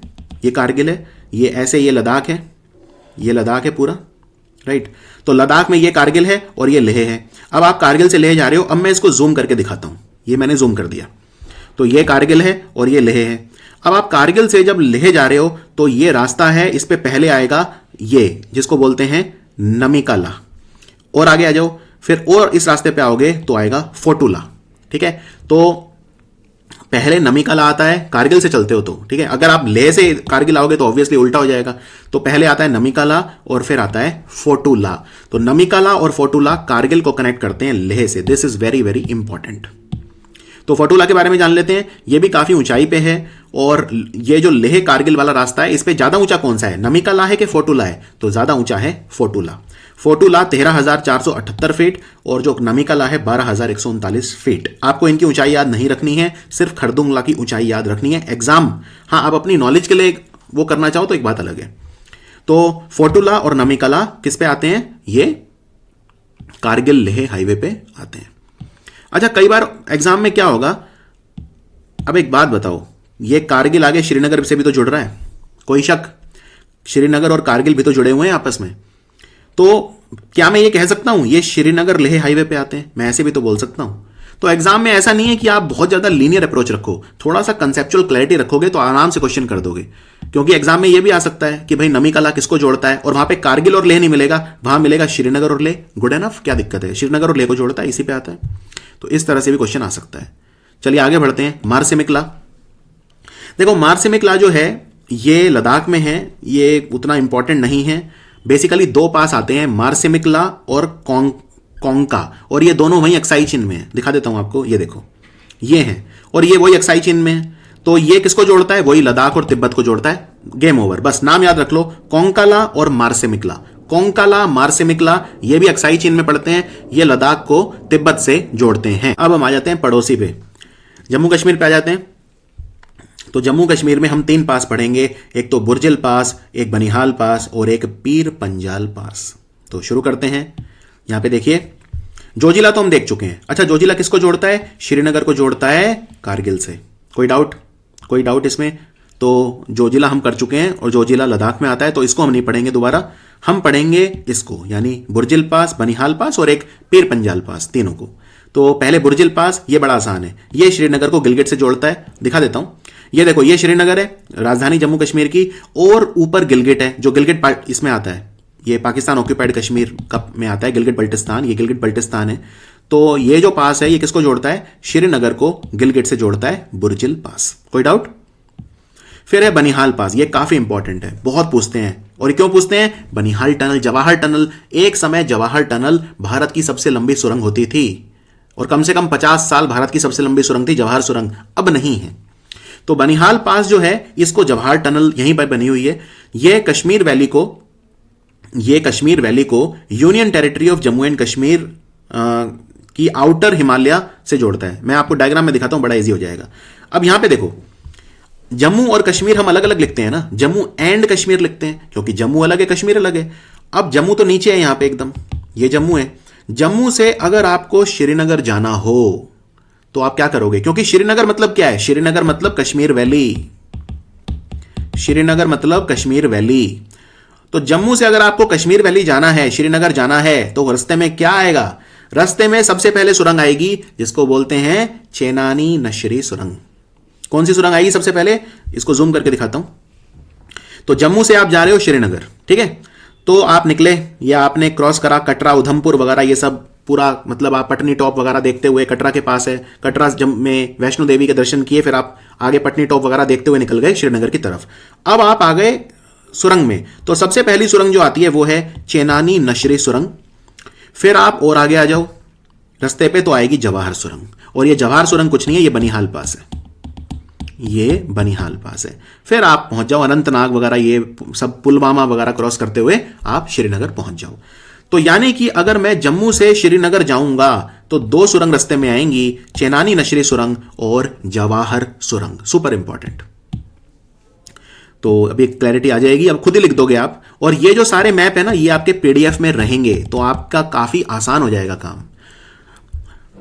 ये कारगिल है, ये ऐसे, ये लद्दाख है, ये लद्दाख है पूरा, राइट। तो लद्दाख में ये कारगिल है और ये लेह है। अब आप कारगिल से लेह जा रहे हो, अब मैं इसको जूम करके दिखाता हूं, ये मैंने जूम कर दिया। तो ये कारगिल है और ये लेह है। अब आप कारगिल से जब लेह जा रहे हो तो ये रास्ता है, इस पे पहले आएगा ये जिसको बोलते हैं नमिकाला, और आगे आ जाओ, फिर और इस रास्ते पे आओगे तो आएगा फोटुला, ठीक है। तो पहले नमिकाला आता है, कारगिल से चलते हो तो, ठीक है। अगर आप लेह से कारगिल आओगे तो ऑब्वियसली उल्टा हो जाएगा। तो पहले आता है नमिकाला और फिर आता है फोटुला। तो नमिकाला और फोटुला कारगिल को कनेक्ट करते हैं लेह से। This is very very important. तो फोटुला के बारे में जान लेते हैं। ये भी काफी ऊंचाई पे है, और ये जो लेह कारगिल वाला रास्ता है, इस पे ज्यादा ऊंचा कौन सा है? नमिकाला है कि फोटुला है? तो ज्यादा ऊंचा है फोटुला। फोटुला 13,478 फीट और जो नमिकाला है 12,139 फीट। आपको इनकी ऊंचाई याद नहीं रखनी है, सिर्फ खरदुंगला की ऊंचाई याद रखनी है। एग्जाम, हाँ, आप अपनी नॉलेज के लिए वो करना चाहो तो एक बात अलग है। तो फोटुला और नमिकाला किस पे आते हैं? ये कारगिल लेह हाईवे पे आते हैं। अच्छा, कई बार एग्जाम में क्या होगा, अब एक बात बताओ, ये कारगिल आगे श्रीनगर से भी तो जुड़ रहा है, कोई शक? श्रीनगर और कारगिल भी तो जुड़े हुए हैं आपस में। तो क्या मैं ये कह सकता हूं ये श्रीनगर लेह हाईवे पे आते हैं? मैं ऐसे भी तो बोल सकता हूं। तो एग्जाम में ऐसा नहीं है कि आप बहुत ज्यादा लीनियर अप्रोच रखो, थोड़ा सा कंसेप्चुअल क्लैरिटी रखोगे तो आराम से क्वेश्चन कर दोगे। क्योंकि एग्जाम में ये भी आ सकता है कि भाई नमिकाला किसको जोड़ता है, और वहां पे कारगिल और लेह नहीं मिलेगा, वहां मिलेगा श्रीनगर और लेह। गुड एनफ, क्या दिक्कत है? श्रीनगर और लेह को जोड़ता है, इसी पे आता है। तो इस तरह से भी क्वेश्चन आ सकता है। चलिए आगे बढ़ते हैं। मारसिमिकला। देखो मारसिमिकला जो है ये लद्दाख में है, ये उतना इंपॉर्टेंट नहीं है। बेसिकली 2 पास आते हैं, मारसिमिकला और कोंका, और ये दोनों वही अक्साई चीन में है। दिखा देता हूं आपको, ये देखो ये है, और ये वही अक्साई चीन में है। तो ये किसको जोड़ता है? वही लद्दाख और तिब्बत को जोड़ता है। Game over. बस नाम याद रख लो, कोंकाला और मारसिमिकला। कोंकाला, मारसिमिकला, ये भी अक्साई चीन में पड़ते हैं, ये लद्दाख को तिब्बत से जोड़ते हैं। अब हम आ जाते हैं पड़ोसी पे, जम्मू कश्मीर पे आ जाते हैं। तो जम्मू कश्मीर में हम 3 पास पढ़ेंगे, एक तो बुर्जिल पास, एक बनिहाल पास और एक पीर पंजाल पास। तो शुरू करते हैं। यहां पे देखिए, जोजिला तो हम देख चुके हैं। अच्छा, जोजिला किसको जोड़ता है? श्रीनगर को जोड़ता है कारगिल से। कोई डाउट? कोई डाउट इसमें? तो जोजिला हम कर चुके हैं और जोजिला लद्दाख में आता है, तो इसको हम नहीं पढ़ेंगे दोबारा। हम पढ़ेंगे इसको, यानी बुर्जिल पास, बनिहाल पास और एक पीर पंजाल पास, तीनों को। तो पहले बुर्जिल पास, ये बड़ा आसान है, ये श्रीनगर को गिलगित से जोड़ता है। दिखा देता हूं, ये देखो, ये श्रीनगर है, राजधानी जम्मू कश्मीर की, और ऊपर गिलगिट है, जो गिलगिट इसमें आता है, ये पाकिस्तान ऑक्यूपाइड कश्मीर कप में आता है, गिलगिट बल्टिस्तान, ये गिलगिट बल्टिस्तान है। तो ये जो पास है ये किसको जोड़ता है? श्रीनगर को गिलगिट से जोड़ता है, बुर्जिल पास। कोई डाउट? फिर है बनिहाल पास, ये काफी इंपॉर्टेंट है, बहुत पूछते हैं। और क्यों पूछते हैं? बनिहाल टनल, जवाहर टनल, एक समय जवाहर टनल भारत की सबसे लंबी सुरंग होती थी, और कम से कम 50 साल भारत की सबसे लंबी सुरंग थी जवाहर सुरंग, अब नहीं है। तो बनिहाल पास जो है, इसको जवाहर टनल यहीं पर बनी हुई है। ये कश्मीर वैली को union territory of Jammu and Kashmir की आउटर हिमालय से जोड़ता है। मैं आपको डायग्राम में दिखाता हूं, बड़ा इजी हो जाएगा। अब यहां पे देखो, जम्मू और कश्मीर हम अलग अलग लिखते हैं ना, जम्मू एंड कश्मीर लिखते हैं, क्योंकि जम्मू अलग है, कश्मीर अलग है। अब जम्मू तो नीचे है यहां पे एकदम, ये जम्मू है, जम्मू से अगर आपको श्रीनगर जाना हो तो आप क्या करोगे, क्योंकि श्रीनगर मतलब क्या है, श्रीनगर मतलब कश्मीर वैली, श्रीनगर मतलब कश्मीर वैली। तो जम्मू से अगर आपको कश्मीर वैली जाना है, श्रीनगर जाना है, तो रास्ते में क्या आएगा, रास्ते में सबसे पहले सुरंग आएगी जिसको बोलते हैं चेनानी नशरी सुरंग। कौन सी सुरंग आएगी सबसे पहले, इसको जूम करके दिखाता हूं। तो जम्मू से आप जा रहे हो श्रीनगर, ठीक है, तो आप निकले या आपने क्रॉस करा कटरा उधमपुर वगैरह, ये सब पूरा मतलब आप पटनी टॉप वगैरह देखते हुए, कटरा के पास है, कटरा में वैष्णो देवी के दर्शन किए, फिर आप आगे पटनी टॉप वगैरह देखते हुए निकल गए श्रीनगर की तरफ। अब आप आ गए सुरंग में, तो सबसे पहली सुरंग जो आती है वो है चेनानी नशरी सुरंग। फिर आप और आगे आ जाओ, रास्ते पे तो आएगी जवाहर सुरंग, और ये जवाहर सुरंग कुछ नहीं है, ये बनिहाल पास है, ये बनिहाल पास है। फिर आप पहुंच जाओ अनंतनाग वगैरह, ये सब पुलवामा वगैरह क्रॉस करते हुए आप श्रीनगर पहुंच जाओ। तो यानी कि अगर मैं जम्मू से श्रीनगर जाऊंगा तो दो सुरंग रास्ते में आएंगी, चेनानी नशरी सुरंग और जवाहर सुरंग, सुपर इंपॉर्टेंट। तो अभी क्लैरिटी आ जाएगी, अब खुद ही लिख दोगे आप। और ये जो सारे मैप है ना, ये आपके पीडीएफ में रहेंगे, तो आपका काफी आसान हो जाएगा काम।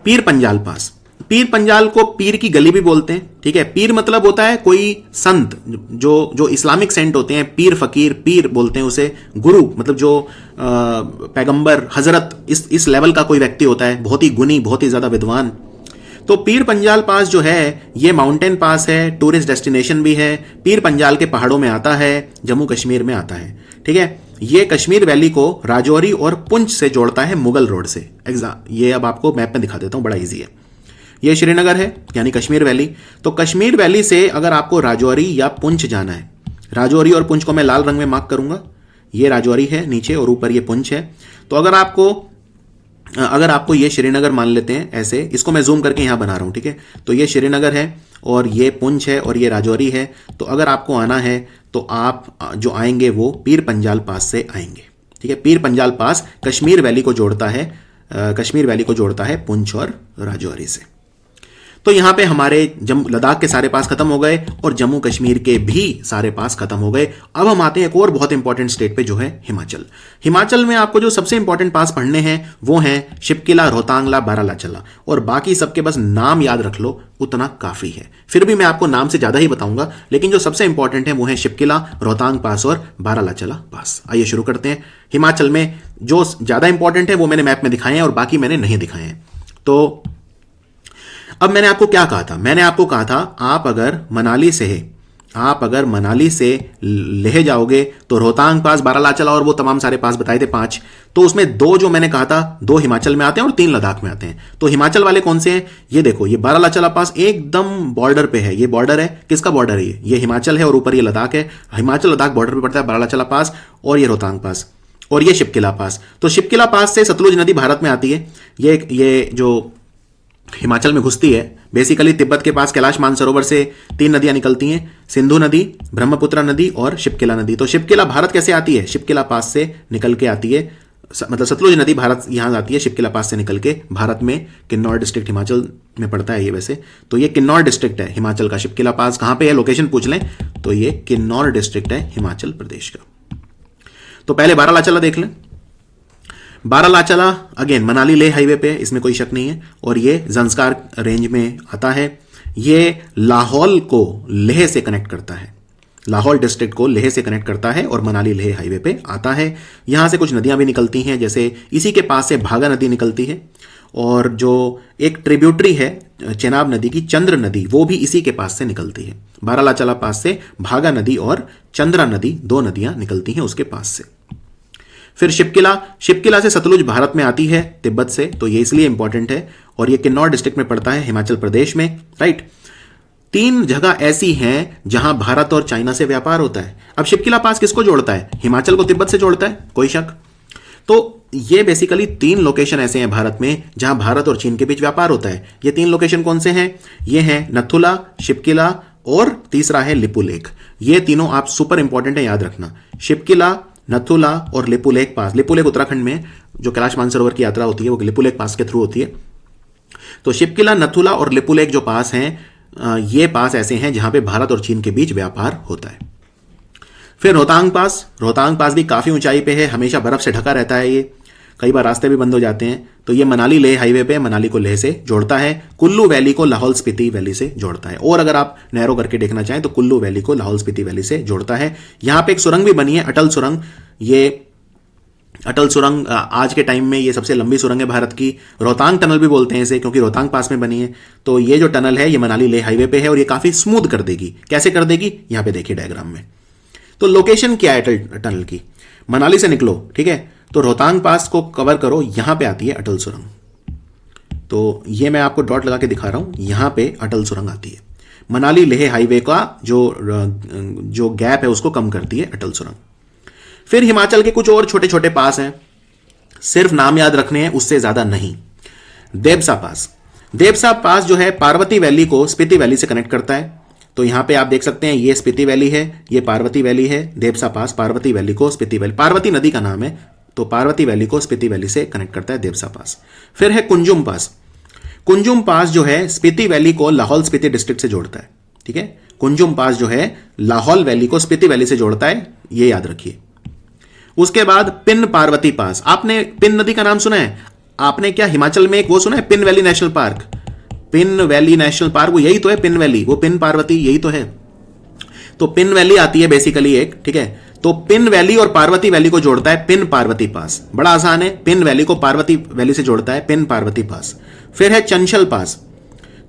पीर पंजाल पास, पीर पंजाल को पीर की गली भी बोलते हैं, ठीक है। पीर मतलब होता है कोई संत, जो इस्लामिक सेंट होते हैं, पीर फकीर, पीर बोलते हैं उसे, गुरु मतलब जो पैगंबर हजरत इस लेवल का कोई व्यक्ति होता है, बहुत ही गुनी, बहुत ही ज्यादा विद्वान। तो पीर पंजाल पास जो है ये माउंटेन पास है, टूरिस्ट डेस्टिनेशन भी है, पीर पंजाल के पहाड़ों में आता है, जम्मू कश्मीर में आता है, ठीक है। ये कश्मीर वैली को राजौरी और पुंछ से जोड़ता है मुगल रोड से। ये अब आपको मैप में दिखा देता हूं, बड़ा इजी है। ये श्रीनगर है यानी कश्मीर वैली। तो कश्मीर वैली से अगर आपको राजौरी या पुंछ जाना है, राजौरी और पुंछ को मैं लाल रंग में मार्क करूंगा, ये राजौरी है नीचे और ऊपर ये पुंछ है। तो अगर आपको ये श्रीनगर मान लेते हैं ऐसे, इसको मैं जूम करके यहां बना रहा हूं, ठीक है। तो ये श्रीनगर है और ये पुंछ है और ये राजौरी है। तो अगर आपको आना है तो आप जो आएंगे वो पीर पंजाल पास से आएंगे, ठीक है। पीर पंजाल पास कश्मीर वैली को जोड़ता है पुंछ और राजौरी से। तो यहां पे हमारे लद्दाख के सारे पास खत्म हो गए और जम्मू कश्मीर के भी सारे पास खत्म हो गए। अब हम आते हैं एक और बहुत इंपॉर्टेंट स्टेट पे, जो है हिमाचल। हिमाचल में आपको जो सबसे इंपॉर्टेंट पास पढ़ने हैं वो हैं शिपकिला, रोहतांगला, बारालाचला, और बाकी सबके बस नाम याद रख लो, उतना काफी है। फिर भी मैं आपको नाम से ज्यादा ही बताऊंगा, लेकिन जो सबसे इंपॉर्टेंट है वो है शिपकिला, रोहतांग पास और बारालाचला पास। आइए शुरू करते हैं। हिमाचल में जो ज्यादा इंपॉर्टेंट है वो मैंने मैप में दिखाए हैं और बाकी मैंने नहीं दिखाए हैं। तो अब मैंने आपको क्या कहा था, मैंने आपको कहा था आप अगर मनाली से लेह जाओगे तो रोहतांग पास, बारालाचला और वो तमाम सारे पास बताए थे 5, तो उसमें 2 जो मैंने कहा था 2 हिमाचल में आते हैं और 3 लद्दाख में आते हैं। तो हिमाचल वाले कौन से हैं, ये देखो, ये बारालाचला पास एकदम बॉर्डर पे है। ये बॉर्डर है, किसका बॉर्डर है, ये हिमाचल है और ऊपर ये लद्दाख है। हिमाचल लद्दाख बॉर्डर पे पड़ता है बारालाचला पास और ये रोहतांग पास और ये शिपकिला पास। तो शिपकिला पास से सतलुज नदी भारत में आती है। ये जो हिमाचल में घुसती है, बेसिकली तिब्बत के पास कैलाश मानसरोवर से 3 नदियां निकलती हैं, सिंधु नदी, ब्रह्मपुत्र नदी और शिपकिला नदी। तो शिपकिला भारत कैसे आती है, शिपकिला पास से निकल के आती है, मतलब सतलुज नदी भारत यहां आती है शिपकिला पास से निकल के, भारत में किन्नौर डिस्ट्रिक्ट हिमाचल में पड़ता है ये वैसे। तो ये किन्नौर डिस्ट्रिक्ट है हिमाचल का। शिपकिला पास कहां पे है, लोकेशन पूछ लें तो ये किन्नौर डिस्ट्रिक्ट है हिमाचल प्रदेश का। तो पहले बारालाचला देख लें। बारालाचला अगेन मनाली लेह हाईवे पे, इसमें कोई शक नहीं है, और ये जंस्कार रेंज में आता है। ये लाहौल को लेह से कनेक्ट करता है, लाहौल डिस्ट्रिक्ट को लेह से कनेक्ट करता है और मनाली लेह हाईवे पे आता है। यहां से कुछ नदियां भी निकलती हैं, जैसे इसी के पास से भागा नदी निकलती है, और जो एक ट्रिब्यूटरी है चेनाब नदी की, चंद्र नदी, वो भी इसी के पास से निकलती है। बारालाचला पास से भागा नदी और चंद्रा नदी 2 नदियां निकलती हैं उसके पास से। फिर शिपकिला से सतलुज भारत में आती है तिब्बत से, तो ये इसलिए इंपॉर्टेंट है, और ये किन्नौर डिस्ट्रिक्ट में पड़ता है हिमाचल प्रदेश में, राइट। 3 जगह ऐसी हैं जहां भारत और चाइना से व्यापार होता है। अब शिपकिला पास किसको जोड़ता है, हिमाचल को तिब्बत से जोड़ता है, कोई शक। तो ये बेसिकली 3 लोकेशन ऐसे हैं भारत में जहां भारत और चीन के बीच व्यापार होता है। ये 3 लोकेशन कौन से हैं, ये हैं नथुला, शिपकिला और तीसरा है लिपुलेख। ये तीनों आप सुपर इंपॉर्टेंट है, याद रखना। शिपकिला, नथुला और लिपुलेख पास। लिपुलेख उत्तराखंड में जो कैलाश मानसरोवर की यात्रा होती है वो लिपुलेख पास के थ्रू होती है। तो शिपकिला, नथुला और लिपुलेख जो पास हैं, ये पास ऐसे हैं जहां पे भारत और चीन के बीच व्यापार होता है। फिर रोहतांग पास भी काफी ऊंचाई पे है, हमेशा बर्फ से ढका रहता है ये। कई बार रास्ते भी बंद हो जाते हैं। तो ये मनाली लेह हाईवे पे मनाली को लेह से जोड़ता है, कुल्लू वैली को लाहौल स्पीति वैली से जोड़ता है, और अगर आप नैरो करके देखना चाहें तो कुल्लू वैली को लाहौल स्पीति वैली से जोड़ता है। यहां पे एक सुरंग भी बनी है, अटल सुरंग। ये अटल सुरंग आज के टाइम में ये सबसे लंबी सुरंग है भारत की। रोहतांग टनल भी बोलते हैं इसे, क्योंकि रोहतांग पास में बनी है। तो ये जो टनल है ये मनाली लेह हाईवे पे है और ये काफी स्मूथ कर देगी। कैसे कर देगी, यहां पे देखिए डायग्राम में। तो लोकेशन क्या है टनल की, मनाली से निकलो, ठीक है, तो रोहतांग पास को कवर करो, यहां पे आती है अटल सुरंग। तो ये मैं आपको डॉट लगा के दिखा रहा हूं, यहां पे अटल सुरंग आती है। मनाली लेह हाईवे का जो गैप है उसको कम करती है अटल सुरंग। फिर हिमाचल के कुछ और छोटे छोटे पास हैं, सिर्फ नाम याद रखने हैं, उससे ज्यादा नहीं। देबसा पास, देबसा पास जो है पार्वती वैली को स्पीति वैली से कनेक्ट करता है। तो यहां पे आप देख सकते हैं ये स्पीति वैली है, ये पार्वती वैली है। देबसा पास पार्वती वैली को स्पीति वैली, पार्वती नदी का नाम है, तो पार्वती वैली को स्पीति वैली से कनेक्ट करता है देबसा पास। फिर है कुंजुम पास, कुंजुम पास जो है स्पीति वैली को लाहौल स्पीति डिस्ट्रिक्ट से जोड़ता है, ठीक है। कुंजुम पास जो है लाहौल वैली को स्पीति वैली से जोड़ता है, ये याद रखिए। उसके बाद पिन पार्वती पास, आपने पिन नदी का नाम सुना है? आपने क्या हिमाचल में एक वो सुना है pin valley national park? Pin valley national park वो यही तो है, पिन वैली, वो पिन पार्वती यही तो है। तो पिन वैली आती है बेसिकली एक, ठीक है। तो पिन वैली और पार्वती वैली को जोड़ता है पिन पार्वती पास, बड़ा आसान है, पिन वैली को पार्वती वैली से जोड़ता है पिन पार्वती पास। फिर है चंचल पास,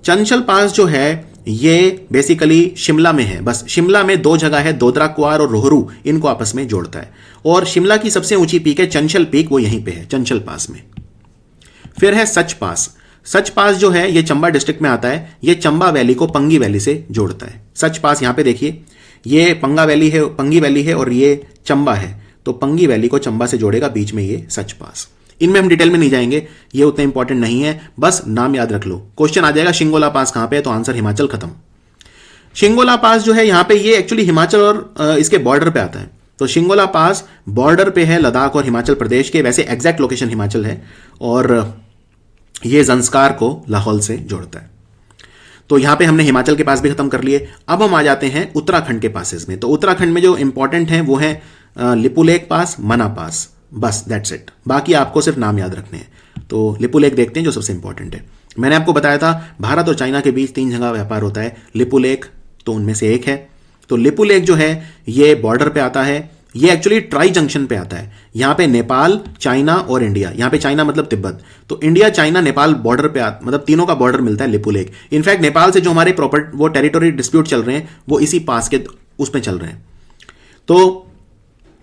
चंचल पास जो है ये बेसिकली शिमला में है, बस शिमला में दो जगह है, दोदरा कुआर और रोहरू, इनको आपस में जोड़ता है। और शिमला की सबसे ऊंची पीक है चंचल पीक, वो यहीं पे है चंचल पास में। फिर है सच पास, सच पास जो है ये चंबा डिस्ट्रिक्ट में आता है, ये चंबा वैली को पंगी वैली से जोड़ता है। सच पास यहां पे देखिए, ये पंगा वैली है, पंगी वैली है, और ये चंबा है, तो पंगी वैली को चंबा से जोड़ेगा, बीच में ये सच पास। इनमें हम डिटेल में नहीं जाएंगे, ये उतना इंपॉर्टेंट नहीं है, बस नाम याद रख लो। क्वेश्चन आ जाएगा शिंगोला पास कहां पे है, तो आंसर हिमाचल, खत्म। शिंगोला पास जो है यहां पे ये एक्चुअली हिमाचल और इसके बॉर्डर पे आता है। तो शिंगोला पास बॉर्डर पे है लद्दाख और हिमाचल प्रदेश के, वैसे एग्जैक्ट लोकेशन हिमाचल है, और ये जंस्कार को लाहौल से जोड़ता है। तो यहां पे हमने हिमाचल के पास भी खत्म कर लिए। अब हम आ जाते हैं उत्तराखंड के पासेस में। तो उत्तराखंड में जो इंपॉर्टेंट है वो है लिपुलेख पास, मना पास, बस दैट्स इट। बाकी आपको सिर्फ नाम याद रखने हैं। तो लिपुलेख देखते हैं जो सबसे इंपॉर्टेंट है। मैंने आपको बताया था भारत और चाइना के बीच 3 जगह व्यापार होता है, लिपुलेख तो उनमें से एक है। तो लिपुलेख जो है ये बॉर्डर पे आता है, ये एक्चुअली ट्राई जंक्शन पे आता है। यहां पे नेपाल, चाइना और इंडिया, यहां पे चाइना मतलब तिब्बत, तो इंडिया चाइना नेपाल बॉर्डर पे मतलब तीनों का बॉर्डर मिलता है लिपुलेख। इनफैक्ट नेपाल से जो हमारे प्रॉपर्टी वो टेरिटोरी डिस्प्यूट चल रहे हैं वो इसी पास के उसमें चल रहे हैं। तो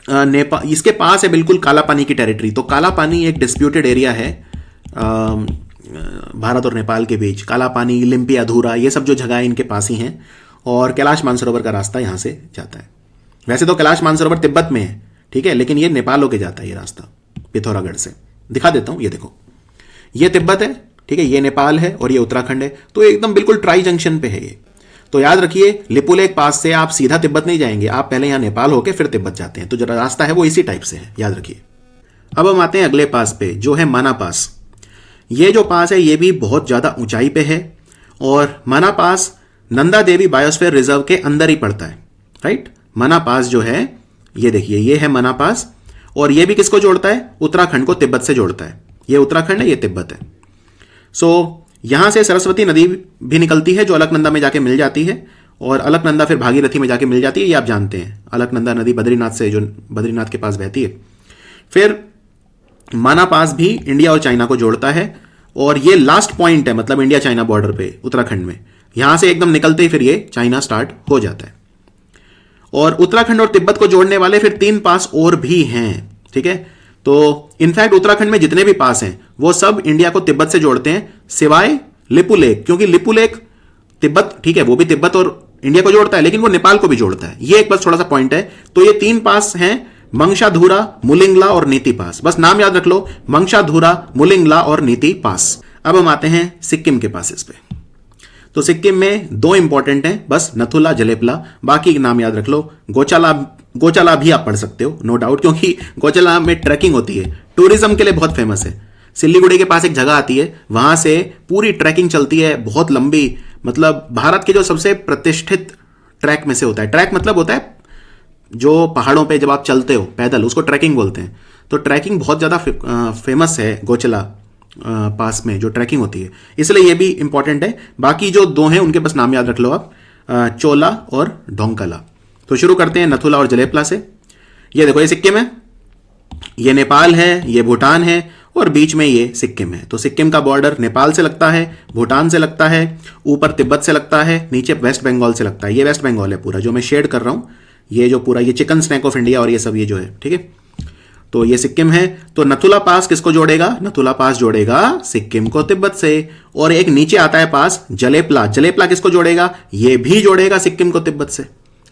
नेपाल इसके पास है बिल्कुल काला पानी की टेरिटरी। तो काला पानी एक डिस्प्यूटेड एरिया है भारत और नेपाल के बीच। काला पानी, लिम्पी, अधूरा, ये सब जो जगह है इनके पास ही हैं, और कैलाश मानसरोवर का रास्ता यहां से जाता है। वैसे तो कैलाश मानसरोवर तिब्बत में है, ठीक है, लेकिन ये नेपाल होके जाता है ये रास्ता पिथौरागढ़ से। दिखा देता हूं, ये देखो, ये तिब्बत है, ठीक है, ये नेपाल है और ये उत्तराखंड है। तो एकदम बिल्कुल ट्राई जंक्शन पे है ये। तो याद रखिए लिपुलेख पास से आप सीधा तिब्बत नहीं जाएंगे, आप पहले यहां नेपाल होके फिर तिब्बत जाते हैं। तो जो रास्ता है वो इसी टाइप से है, याद रखिए। अब हम आते हैं अगले पास पे जो है माना पास। ये जो पास है ये भी बहुत ज्यादा ऊंचाई पे है, और माना पास नंदा देवी बायोस्फीयर रिजर्व के अंदर ही पड़ता है, राइट। मना पास जो है ये देखिए, ये है मना पास, और ये भी किसको जोड़ता है, उत्तराखंड को तिब्बत से जोड़ता है। ये उत्तराखंड है, ये तिब्बत है। सो यहां से सरस्वती नदी भी निकलती है जो अलकनंदा में जाके मिल जाती है, और अलकनंदा फिर भागीरथी में जाके मिल जाती है, ये आप जानते हैं। अलकनंदा नदी बद्रीनाथ से, जो बद्रीनाथ के पास बहती है। फिर माना पास भी इंडिया और चाइना को जोड़ता है, और ये लास्ट पॉइंट है, मतलब इंडिया चाइना बॉर्डर पे उत्तराखंड में। यहां से एकदम निकलते ही फिर ये चाइना स्टार्ट हो जाता है। और उत्तराखंड और तिब्बत को जोड़ने वाले फिर 3 पास और भी हैं, ठीक है। तो इनफैक्ट उत्तराखंड में जितने भी पास हैं वो सब इंडिया को तिब्बत से जोड़ते हैं, सिवाय लिपुलेख, क्योंकि लिपुलेख तिब्बत, ठीक है, वो भी तिब्बत और इंडिया को जोड़ता है, लेकिन वो नेपाल को भी जोड़ता है। ये एक बस थोड़ा सा पॉइंट है। तो ये 3 पास हैं, मंगशाधुरा, मुलिंगला और नीति पास। बस नाम याद रख लो, मंगशाधुरा, मुलिंगला और नीति पास। अब हम आते हैं सिक्किम के पासेस पे। तो सिक्किम में 2 इंपॉर्टेंट हैं बस, नथुला, जलेपला, बाकी नाम याद रख लो। गोचाला भी आप पढ़ सकते हो, नो डाउट, क्योंकि गोचाला में ट्रैकिंग होती है, टूरिज्म के लिए बहुत फेमस है। सिल्लीगुड़ी के पास एक जगह आती है, वहां से पूरी ट्रैकिंग चलती है, बहुत लंबी, मतलब भारत के जो सबसे प्रतिष्ठित ट्रैक में से होता है। ट्रैक मतलब होता है जो पहाड़ों पे जब आप चलते हो पैदल, उसको ट्रैकिंग बोलते हैं। तो ट्रैकिंग बहुत ज़्यादा फेमस है गोचला पास में जो ट्रैकिंग होती है, इसलिए ये भी इंपॉर्टेंट है। बाकी जो दो हैं उनके बस नाम याद रख लो आप, चोला और ढोंकला। तो शुरू करते हैं नथुला और जलेपला से। ये देखो, ये सिक्किम है, ये नेपाल है, ये भूटान है और बीच में ये सिक्किम है। तो सिक्किम का बॉर्डर नेपाल से लगता है, भूटान से लगता है, ऊपर तिब्बत से लगता है, नीचे वेस्ट बंगाल से लगता है। ये वेस्ट बंगाल है पूरा जो मैं शेड कर रहा हूं, ये जो पूरा ये चिकन स्नैक ऑफ इंडिया और ये सब ये जो है, ठीक है। तो ये सिक्किम है। तो नथुला पास किसको जोड़ेगा? नथुला पास जोड़ेगा सिक्किम को तिब्बत से। और एक नीचे आता है पास जलेपला, जलेपला किसको जोड़ेगा? ये भी जोड़ेगा सिक्किम को तिब्बत से।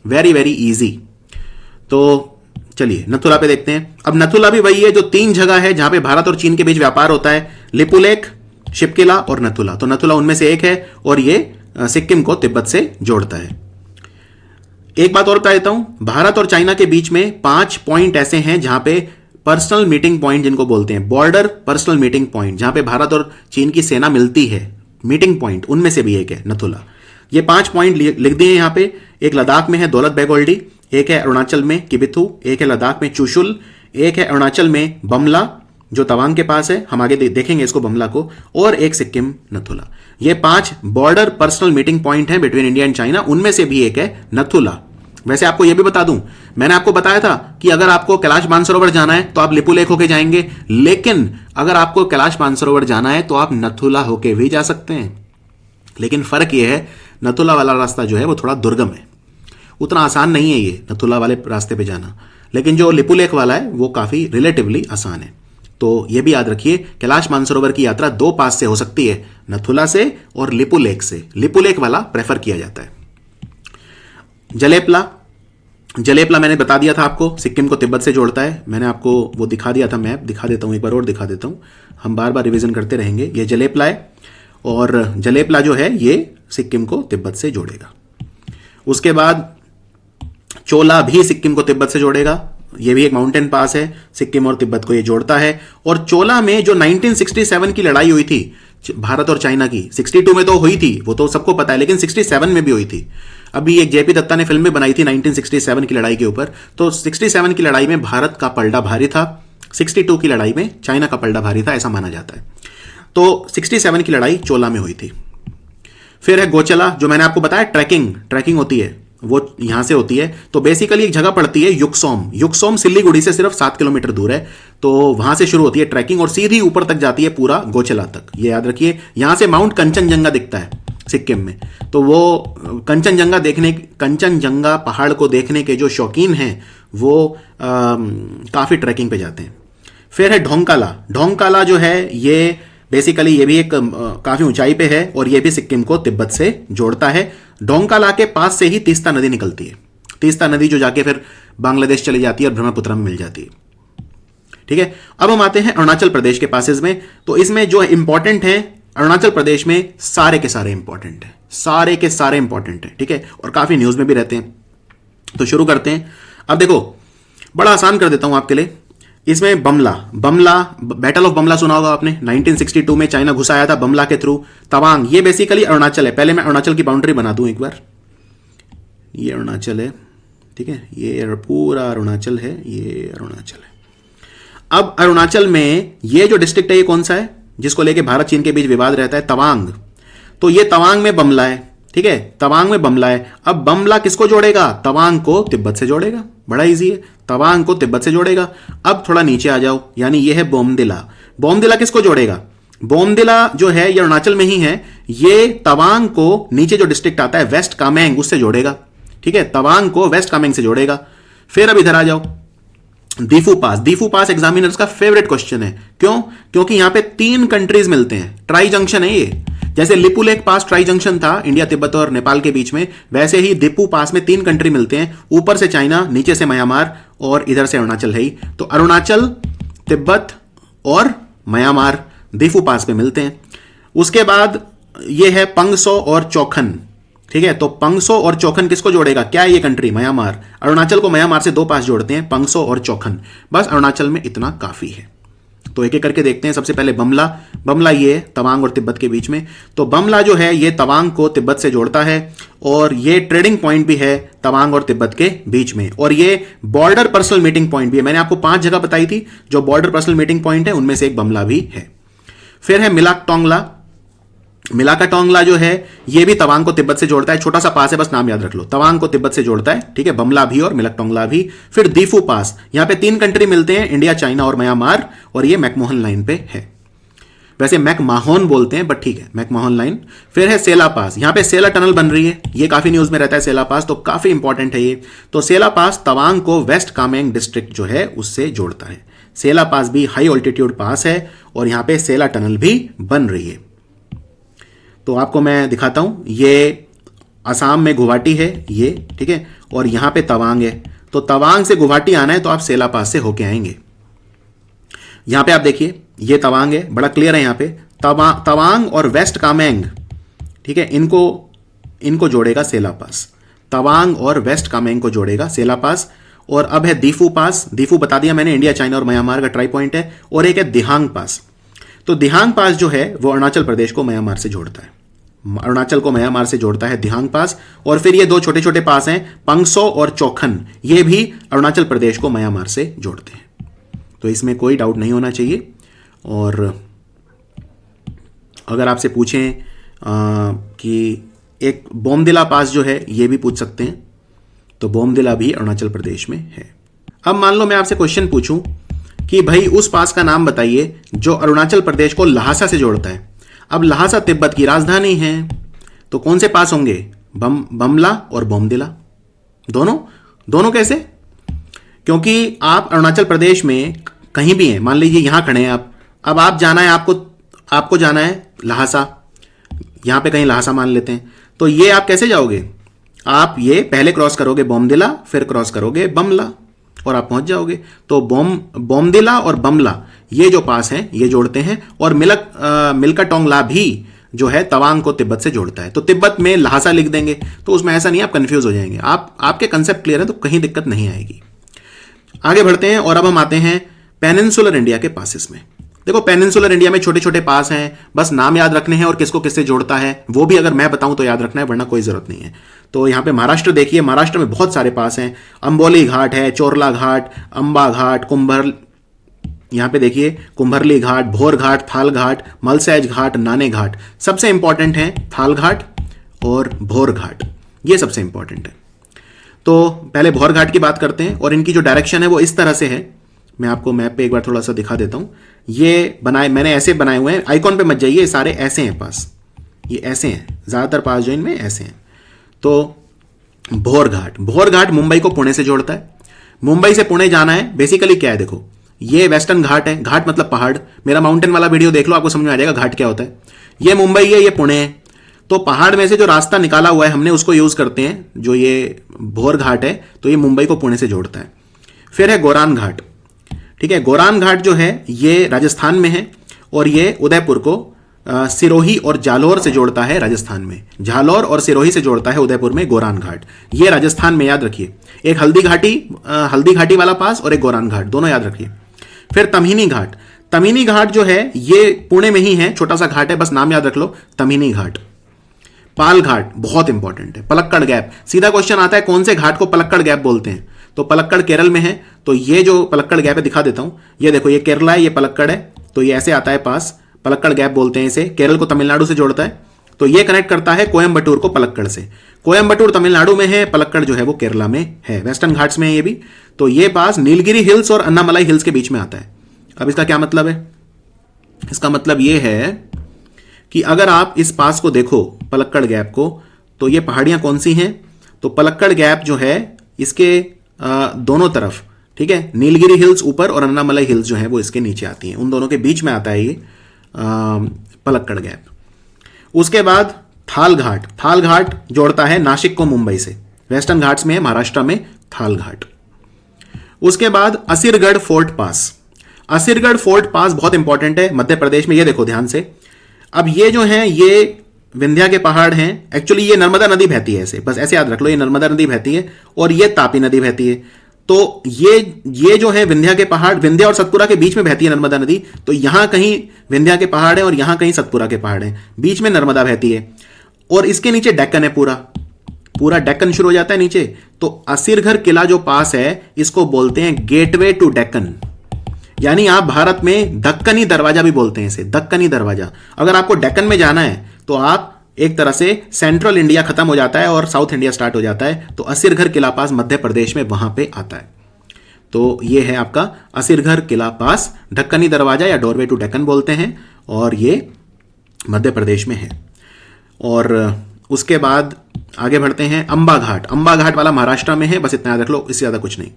Very very easy. तो चलिए नथुला पे देखते हैं। अब नथुला भी वही है जो 3 जगह है जहां पे भारत और चीन के बीच व्यापार होता है, लिपुलेख, शिपकिला और नथुला। तो नथुला उनमें से एक है और ये सिक्किम को तिब्बत से जोड़ता है। एक बात और बता देता हूं, भारत और चाइना के बीच में 5 पॉइंट ऐसे हैं जहां पे पर्सनल मीटिंग पॉइंट जिनको बोलते हैं, बॉर्डर पर्सनल मीटिंग पॉइंट, जहां पे भारत और चीन की सेना मिलती है, मीटिंग पॉइंट, उनमें से भी एक है नथुला। ये 5 पॉइंट लिख दिए यहां पे। एक लद्दाख में है दौलत बेग ओल्डी, एक है अरुणाचल में किबिथु, एक है लद्दाख में चुशुल, एक है अरुणाचल में बमला जो तवांग के पास है, हम आगे देखेंगे इसको बमला को, और एक सिक्किम नथुला। ये 5 बॉर्डर पर्सनल मीटिंग पॉइंट हैं बिटवीन इंडिया एंड चाइना, उनमें से भी एक है नथुला। वैसे आपको यह भी बता दूं, मैंने आपको बताया था कि अगर आपको कैलाश मानसरोवर जाना है तो आप लिपुलेख होके जाएंगे, लेकिन अगर आपको कैलाश मानसरोवर जाना है तो आप नथुला होके भी जा सकते हैं। लेकिन फर्क यह है, नथुला वाला रास्ता जो है वो थोड़ा दुर्गम है, उतना आसान नहीं है ये नथुला वाले रास्ते पे जाना, लेकिन जो लिपुलेख वाला है वो काफी रिलेटिवली आसान है। तो यह भी याद रखिए, कैलाश मानसरोवर की यात्रा 2 पास से हो सकती है, नथुला से और लिपुलेख से। लिपुलेख वाला प्रेफर किया जाता है। जलेपला, जलेपला मैंने बता दिया था आपको, सिक्किम को तिब्बत से जोड़ता है। मैंने आपको वो दिखा दिया था, मैप दिखा देता हूं, एक बार और दिखा देता हूं, हम बार बार रिवीजन करते रहेंगे। ये जलेपला है और जलेपला जो है ये सिक्किम को तिब्बत से जोड़ेगा। उसके बाद चोला भी सिक्किम को तिब्बत से जोड़ेगा, ये भी एक माउंटेन पास है, सिक्किम और तिब्बत को ये जोड़ता है। और चोला में जो 1967 की लड़ाई हुई थी भारत और चाइना की, 62 में तो हुई थी, वो तो सबको पता है, लेकिन 67 में भी हुई थी। अभी एक जेपी दत्ता ने फिल्म भी बनाई थी 1967 की लड़ाई के ऊपर। तो 67 की लड़ाई में भारत का पलड़ा भारी था, 62 की लड़ाई में चाइना का पलड़ा भारी था, ऐसा माना जाता है। तो 67 की लड़ाई चोला में हुई थी। फिर है गोचला, जो मैंने आपको बताया ट्रैकिंग होती है, वो यहां से होती है। तो बेसिकली एक जगह पड़ती है युक्सोम, युक्सोम सिल्लीगुड़ी से सिर्फ 7 किलोमीटर दूर है। तो वहां से शुरू होती है ट्रैकिंग और सीधी ऊपर तक जाती है पूरा गोचला तक। ये याद रखिए, यहां से माउंट कंचनजंगा दिखता है सिक्किम में। तो वो कंचनजंगा पहाड़ को देखने के जो शौकीन हैं वो काफी ट्रैकिंग पे जाते हैं। फिर है ढोंकाला, ढोंकाला जो है ये बेसिकली ये भी एक काफी ऊंचाई पे है और ये भी सिक्किम को तिब्बत से जोड़ता है। ढोंकाला के पास से ही तीस्ता नदी निकलती है, तीस्ता नदी जो जाके फिर बांग्लादेश चली जाती है और ब्रह्मपुत्र में मिल जाती है। ठीक है, अब हम आते हैं अरुणाचल प्रदेश के पासेज में। तो इसमें जो इंपॉर्टेंट है, अरुणाचल प्रदेश में सारे के सारे इंपॉर्टेंट है, सारे के सारे इंपॉर्टेंट है, ठीक है, और काफी न्यूज में भी रहते हैं। तो शुरू करते हैं। अब देखो, बड़ा आसान कर देता हूं आपके लिए। इसमें बमला, बैटल ऑफ बमला सुना होगा आपने, 1962 में चाइना घुसा आया था बमला के थ्रू। तवांग, ये बेसिकली अरुणाचल है। पहले मैं अरुणाचल की बाउंड्री बना दूं एक बार। ये अरुणाचल है, ठीक है, ये पूरा अरुणाचल है, ये अरुणाचल है। अब अरुणाचल में ये जो डिस्ट्रिक्ट है ये कौन सा है जिसको लेके भारत चीन के बीच विवाद रहता है? तवांग। तो ये तवांग में बमला है, ठीक है, तवांग में बमला है। अब बमला किसको जोड़ेगा? तवांग को तिब्बत से जोड़ेगा। बड़ा इजी है, तवांग को तिब्बत से जोड़ेगा। अब थोड़ा नीचे आ जाओ, यानी ये है बोमदिला। बोमदिला किसको जोड़ेगा? बोमदिला जो है ये अरुणाचल में ही है, ये तवांग को नीचे जो डिस्ट्रिक्ट आता है वेस्ट कामेंग उससे जोड़ेगा, ठीक है, तवांग को वेस्ट कामेंग से जोड़ेगा। फिर अब इधर आ जाओ, दीफू पास। दीफू पास एग्जामिनर्स का फेवरेट क्वेश्चन है। क्यों? क्योंकि यहां पे 3 कंट्रीज मिलते हैं, ट्राई जंक्शन है ये। जैसे लिपुलेख पास ट्राई जंक्शन था इंडिया, तिब्बत और नेपाल के बीच में, वैसे ही दीफू पास में 3 कंट्री मिलते हैं, ऊपर से चाइना, नीचे से म्यांमार और इधर से अरुणाचल है ही। तो अरुणाचल, तिब्बत और म्यांमार दीफू पास पे मिलते हैं। उसके बाद ये है पंगसो और चौखन, ठीक है। तो पंगसो और चौखन किसको जोड़ेगा? क्या है ये कंट्री? म्यांमार। अरुणाचल को म्यांमार से 2 पास जोड़ते हैं, पंगसो और चौखन। बस अरुणाचल में इतना काफी है। तो एक एक करके देखते हैं। सबसे पहले बमला, बमला ये है तवांग और तिब्बत के बीच में। तो बमला जो है ये तवांग को तिब्बत से जोड़ता है और ये ट्रेडिंग पॉइंट भी है तवांग और तिब्बत के बीच में, और ये बॉर्डर पर्सनल मीटिंग पॉइंट भी है। मैंने आपको 5 जगह बताई थी जो बॉर्डर पर्सनल मीटिंग पॉइंट है, उनमें से एक बमला भी है। फिर है मिलाक टोंगला। मिलाका टोंगला जो है ये भी तवांग को तिब्बत से जोड़ता है, छोटा सा पास है, बस नाम याद रख लो, तवांग को तिब्बत से जोड़ता है, ठीक है, बमला भी और मिलाक टोंगला भी। फिर दीफू पास, यहां पे 3 कंट्री मिलते हैं, इंडिया, चाइना और म्यांमार, और ये मैकमोहन लाइन पे है। वैसे मैकमाहोन बोलते हैं बट ठीक है, मैकमोहन लाइन। फिर है सेला पास, यहां पे सेला टनल बन रही है, ये काफी न्यूज में रहता है सेला पास, तो काफी इंपॉर्टेंट है ये। तो सेला पास तवांग को वेस्ट कामेंग डिस्ट्रिक्ट जो है उससे जोड़ता है। सेला पास भी हाई ऑल्टीट्यूड पास है और यहां पे सेला टनल भी बन रही है। तो आपको मैं दिखाता हूं, ये असम में गुवाहाटी है ये, ठीक है, और यहां पे तवांग है। तो तवांग से गुवाहाटी आना है तो आप सेला पास से होके आएंगे। यहां पे आप देखिए ये तवांग है, बड़ा क्लियर है यहां पे तवांग और वेस्ट कामेंग, ठीक है, इनको जोड़ेगा सेला पास। तवांग और वेस्ट कामेंग को जोड़ेगा सेला पास। और अब है दीफू पास, दीफू बता दिया मैंने, इंडिया, चाइना और म्यांमार का ट्राई पॉइंट है। और एक है दिहांग पास। तो दिहांग पास जो है वो अरुणाचल प्रदेश को म्यांमार से जोड़ता है, अरुणाचल को म्यांमार से जोड़ता है दिहांग पास। और फिर ये 2 छोटे छोटे पास हैं पंगसो और चोखन, ये भी अरुणाचल प्रदेश को म्यांमार से जोड़ते हैं। तो इसमें कोई डाउट नहीं होना चाहिए। और अगर आपसे पूछें कि एक बोमदिला पास जो है ये भी पूछ सकते हैं, तो बोमदिला भी अरुणाचल प्रदेश में है। अब मान लो मैं आपसे क्वेश्चन पूछूं कि भाई उस पास का नाम बताइए जो अरुणाचल प्रदेश को लहासा से जोड़ता है। अब लहासा तिब्बत की राजधानी है, तो कौन से पास होंगे? बमला और बोमदिला, दोनों कैसे? क्योंकि आप अरुणाचल प्रदेश में कहीं भी हैं, मान लीजिए यहां खड़े हैं आप, अब आप जाना है, आपको जाना है लहासा, यहां पे कहीं लहासा मान लेते हैं, तो ये आप कैसे जाओगे? आप ये पहले क्रॉस करोगे बोमदिला, फिर क्रॉस करोगे बमला और आप पहुंच जाओगे। तो बोमदिला और बमला ये जो पास हैं ये जोड़ते हैं। और मिलका टोंगला भी जो है तवांग को तिब्बत से जोड़ता है। तो तिब्बत में लहासा लिख देंगे, तो उसमें ऐसा नहीं, आप कंफ्यूज हो जाएंगे। आपके कंसेप्ट क्लियर है तो कहीं दिक्कत नहीं आएगी। आगे बढ़ते हैं और अब हम आते हैं पेनिनसुलर इंडिया के पासेस में। देखो पेनिनसुलर इंडिया में छोटे छोटे पास हैं, बस नाम याद रखने हैं और किसको किससे जोड़ता है वो भी अगर मैं बताऊं तो याद रखना है, वरना कोई जरूरत नहीं है। तो यहां पे महाराष्ट्र देखिए, महाराष्ट्र में बहुत सारे पास हैं, अंबोली घाट है, चोरला घाट, अंबा घाट, यहां पे देखिए कुंभरली घाट, भोर घाट, थाल घाट, मलसैज घाट, नाने घाट। सबसे इंपॉर्टेंट है थाल घाट और भोर घाट, ये सबसे इंपॉर्टेंट है। तो पहले भोर घाट की बात करते हैं और इनकी जो डायरेक्शन है वो इस तरह से है। मैं आपको मैप पे एक बार थोड़ा सा दिखा देता हूं। ये मैंने ऐसे बनाए हुए हैं, आइकॉन पे मत जाइए, सारे ऐसे हैं पास, ये ऐसे हैं, ज्यादातर पास जो इनमें ऐसे हैं। तो भोर घाट मुंबई को पुणे से जोड़ता है। मुंबई से पुणे जाना है, बेसिकली क्या है देखो, ये वेस्टर्न घाट है, घाट मतलब पहाड़, मेरा माउंटेन वाला वीडियो देख लो आपको समझ में आ जाएगा घाट क्या होता है। ये मुंबई है, ये पुणे है, तो पहाड़ में से जो रास्ता निकाला हुआ है हमने उसको यूज करते हैं, जो ये भोर घाट है, तो ये मुंबई को पुणे से जोड़ता है। फिर है गोरान घाट, ठीक है, गोरान घाट जो है ये राजस्थान में है और ये उदयपुर को सिरोही और जालोर से जोड़ता है, राजस्थान में जालोर और सिरोही से जोड़ता है उदयपुर में गोरान घाट, ये राजस्थान में, याद रखिए। एक हल्दी घाटी वाला पास और एक गोरान घाट, दोनों याद रखिए। फिर तमीनी घाट जो है ये पुणे में ही है, छोटा सा घाट है, बस नाम याद रख लो, तमीनी घाट। पाल घाट बहुत इंपॉर्टेंट है। पलक्कड़ गैप, सीधा क्वेश्चन आता है कौन से घाट को पलक्कड़ गैप बोलते हैं, तो पलक्कड़ केरल में है, तो ये जो पलक्कड़ गैप है दिखा देता हूं, ये देखो ये केरला है, ये पलक्कड़ है, तो ये ऐसे आता है पास, पलक्कड़ गैप बोलते हैं इसे। केरल को तमिलनाडु से जोड़ता है, तो ये कनेक्ट करता है कोयम्बटूर को पलक्कड़ से। कोयम्बटूर तमिलनाडु में है, पलक्कड़ जो है वो केरला में है, वेस्टर्न घाट्स में है ये भी। तो ये पास नीलगिरी हिल्स और अन्नामलाई हिल्स के बीच में आता है। अब इसका क्या मतलब है? इसका मतलब ये है कि अगर आप इस पास को देखो पलक्कड़ गैप को, तो ये पहाड़ियां कौन सी हैं? तो पलक्कड़ गैप जो है इसके दोनों तरफ, ठीक है, नीलगिरी हिल्स ऊपर और अन्नामलाई हिल्स जो है वो इसके नीचे आती हैं, उन दोनों के बीच में आता है ये पलक्कड़ गैप। उसके बाद थाल घाट जोड़ता है नासिक को मुंबई से, वेस्टर्न घाट्स में है, महाराष्ट्र में थाल घाट। उसके बाद असीरगढ़ फोर्ट पास बहुत इंपॉर्टेंट है, मध्य प्रदेश में, ये देखो ध्यान से। अब ये जो है ये विंध्या के पहाड़ हैं, एक्चुअली ये नर्मदा नदी बहती है, ऐसे बस ऐसे याद रख लो, ये नर्मदा नदी बहती है और ये तापी नदी बहती है। तो ये जो है विंध्या के पहाड़, विंध्या और सतपुरा के बीच में बहती है नर्मदा नदी, तो यहां कहीं विंध्या के पहाड़ है और यहां कहीं सतपुरा के पहाड़ है, बीच में नर्मदा बहती है। और इसके नीचे डेक्कन है, पूरा डेक्कन शुरू हो जाता है नीचे। तो असीरगढ़ किला जो पास है इसको बोलते हैं गेटवे टू डेक्कन, यानी आप भारत में दक्कनी दरवाजा भी बोलते हैं इसे, दक्कनी दरवाजा। अगर आपको डेक्कन में जाना है तो आप एक तरह से सेंट्रल इंडिया खत्म हो जाता है और साउथ इंडिया स्टार्ट हो जाता है, तो असीरगढ़ किला पास मध्य प्रदेश में वहां पे आता है। तो ये है आपका असीरगढ़ किला पास, ढक्कनी दरवाजा या डोरवे टू डेक्कन बोलते हैं, और ये मध्य प्रदेश में है। और उसके बाद आगे बढ़ते हैं, अंबा घाट, अंबा घाट वाला महाराष्ट्र में है, बस इतना याद रख लो, इससे ज्यादा कुछ नहीं।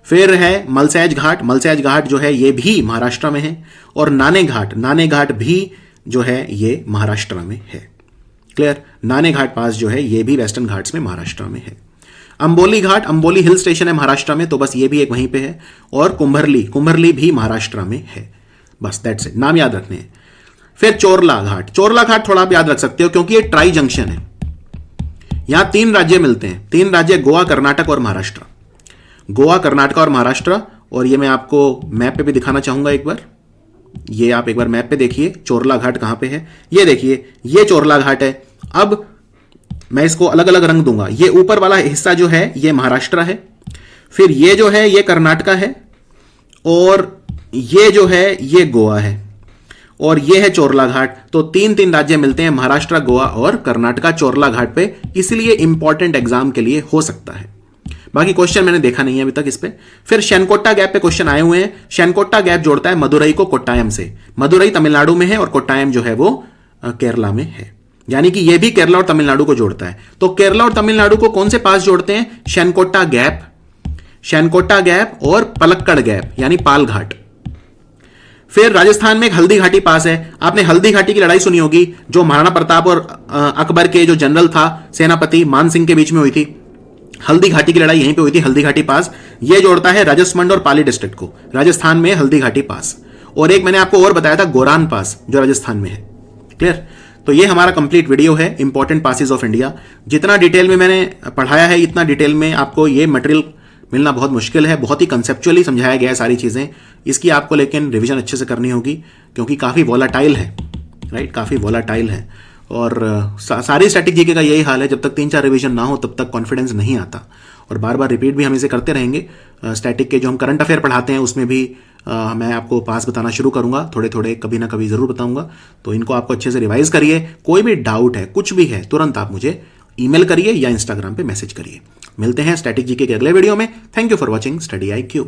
फिर है मलसैज घाट, मलसैज घाट जो है ये भी महाराष्ट्र में है। और नाने घाट भी जो है ये महाराष्ट्र में है। क्लियर? नाने घाट पास जो है ये भी वेस्टर्न घाट्स में महाराष्ट्र में है। अंबोली घाट, अंबोली हिल स्टेशन है महाराष्ट्र में, तो बस ये भी एक वहीं पे है। और कुंभरली भी महाराष्ट्र में है। बस दैट्स इट, नाम याद रखने हैं। फिर चोरला घाट थोड़ा आप याद रख सकते हो क्योंकि ये ट्राई जंक्शन है। यहां 3 राज्य मिलते हैं, 3 राज्य, गोवा, कर्नाटक और महाराष्ट्र। गोवा, कर्नाटक और महाराष्ट्र। और ये मैं आपको मैप पे भी दिखाना चाहूंगा एक बार, ये आप एक बार मैप पे देखिए चोरला घाट कहां पे है। ये देखिए, ये चोरला घाट है। अब मैं इसको अलग अलग रंग दूंगा। ये ऊपर वाला हिस्सा जो है ये महाराष्ट्र है, फिर ये जो है ये कर्नाटक है, और ये जो है ये गोवा है, और ये है चोरला घाट। तो 3 राज्य मिलते हैं, महाराष्ट्र, गोवा और कर्नाटका चोरला घाट पे, इसलिए इंपॉर्टेंट एग्जाम के लिए हो सकता है। बाकी क्वेश्चन मैंने देखा नहीं है अभी तक इस पे। फिर शैनकोट्टा गैप पे क्वेश्चन आए हुए हैं। शैनकोट्टा गैप जोड़ता है मदुरई को कोट्टायम से। मदुरई तमिलनाडु में है और कोट्टायम जो है वो केरला में है, यानी कि ये भी केरला और तमिलनाडु को जोड़ता है। तो केरला और तमिलनाडु को कौन से पास जोड़ते हैं? शैनकोट्टा गैप और पलक्कड़ गैप यानी पाल घाट। फिर राजस्थान में एक हल्दी घाटी पास है। आपने हल्दी घाटी की लड़ाई सुनी होगी, जो महाराणा प्रताप और अकबर के जो जनरल था सेनापति मान सिंह के बीच में हुई थी। हल्दी घाटी की लड़ाई यहीं पे हुई थी, हल्दी घाटी पास। ये जोड़ता है राजसमंद और पाली डिस्ट्रिक्ट को, राजस्थान में हल्दी घाटी पास। और एक मैंने आपको और बताया था गोरान पास, जो राजस्थान में है। क्लियर? तो ये हमारा कंप्लीट वीडियो है इंपॉर्टेंट पासेस ऑफ इंडिया। जितना डिटेल में मैंने पढ़ाया है, इतना डिटेल में आपको ये मटेरियल मिलना बहुत मुश्किल है। बहुत ही कंसेप्चुअली समझाया गया है सारी चीजें। इसकी आपको लेकिन रिवीजन अच्छे से करनी होगी क्योंकि काफी वॉलेटाइल है, राइट? काफी वॉलेटाइल है। और सारी स्टैटिक जीके का यही हाल है, जब तक 3-4 रिवीजन ना हो तब तक कॉन्फिडेंस नहीं आता। और बार बार रिपीट भी हम इसे करते रहेंगे। स्टैटिक के जो हम करंट अफेयर पढ़ाते हैं उसमें भी मैं आपको पास बताना शुरू करूंगा, थोड़े थोड़े कभी ना कभी जरूर बताऊंगा। तो इनको आपको अच्छे से रिवाइज करिए। कोई भी डाउट है, कुछ भी है, तुरंत आप मुझे ईमेल करिए या इंस्टाग्राम पे मैसेज करिए। मिलते हैं स्टैटिक जीके के अगले वीडियो में। Thank you for watching study IQ।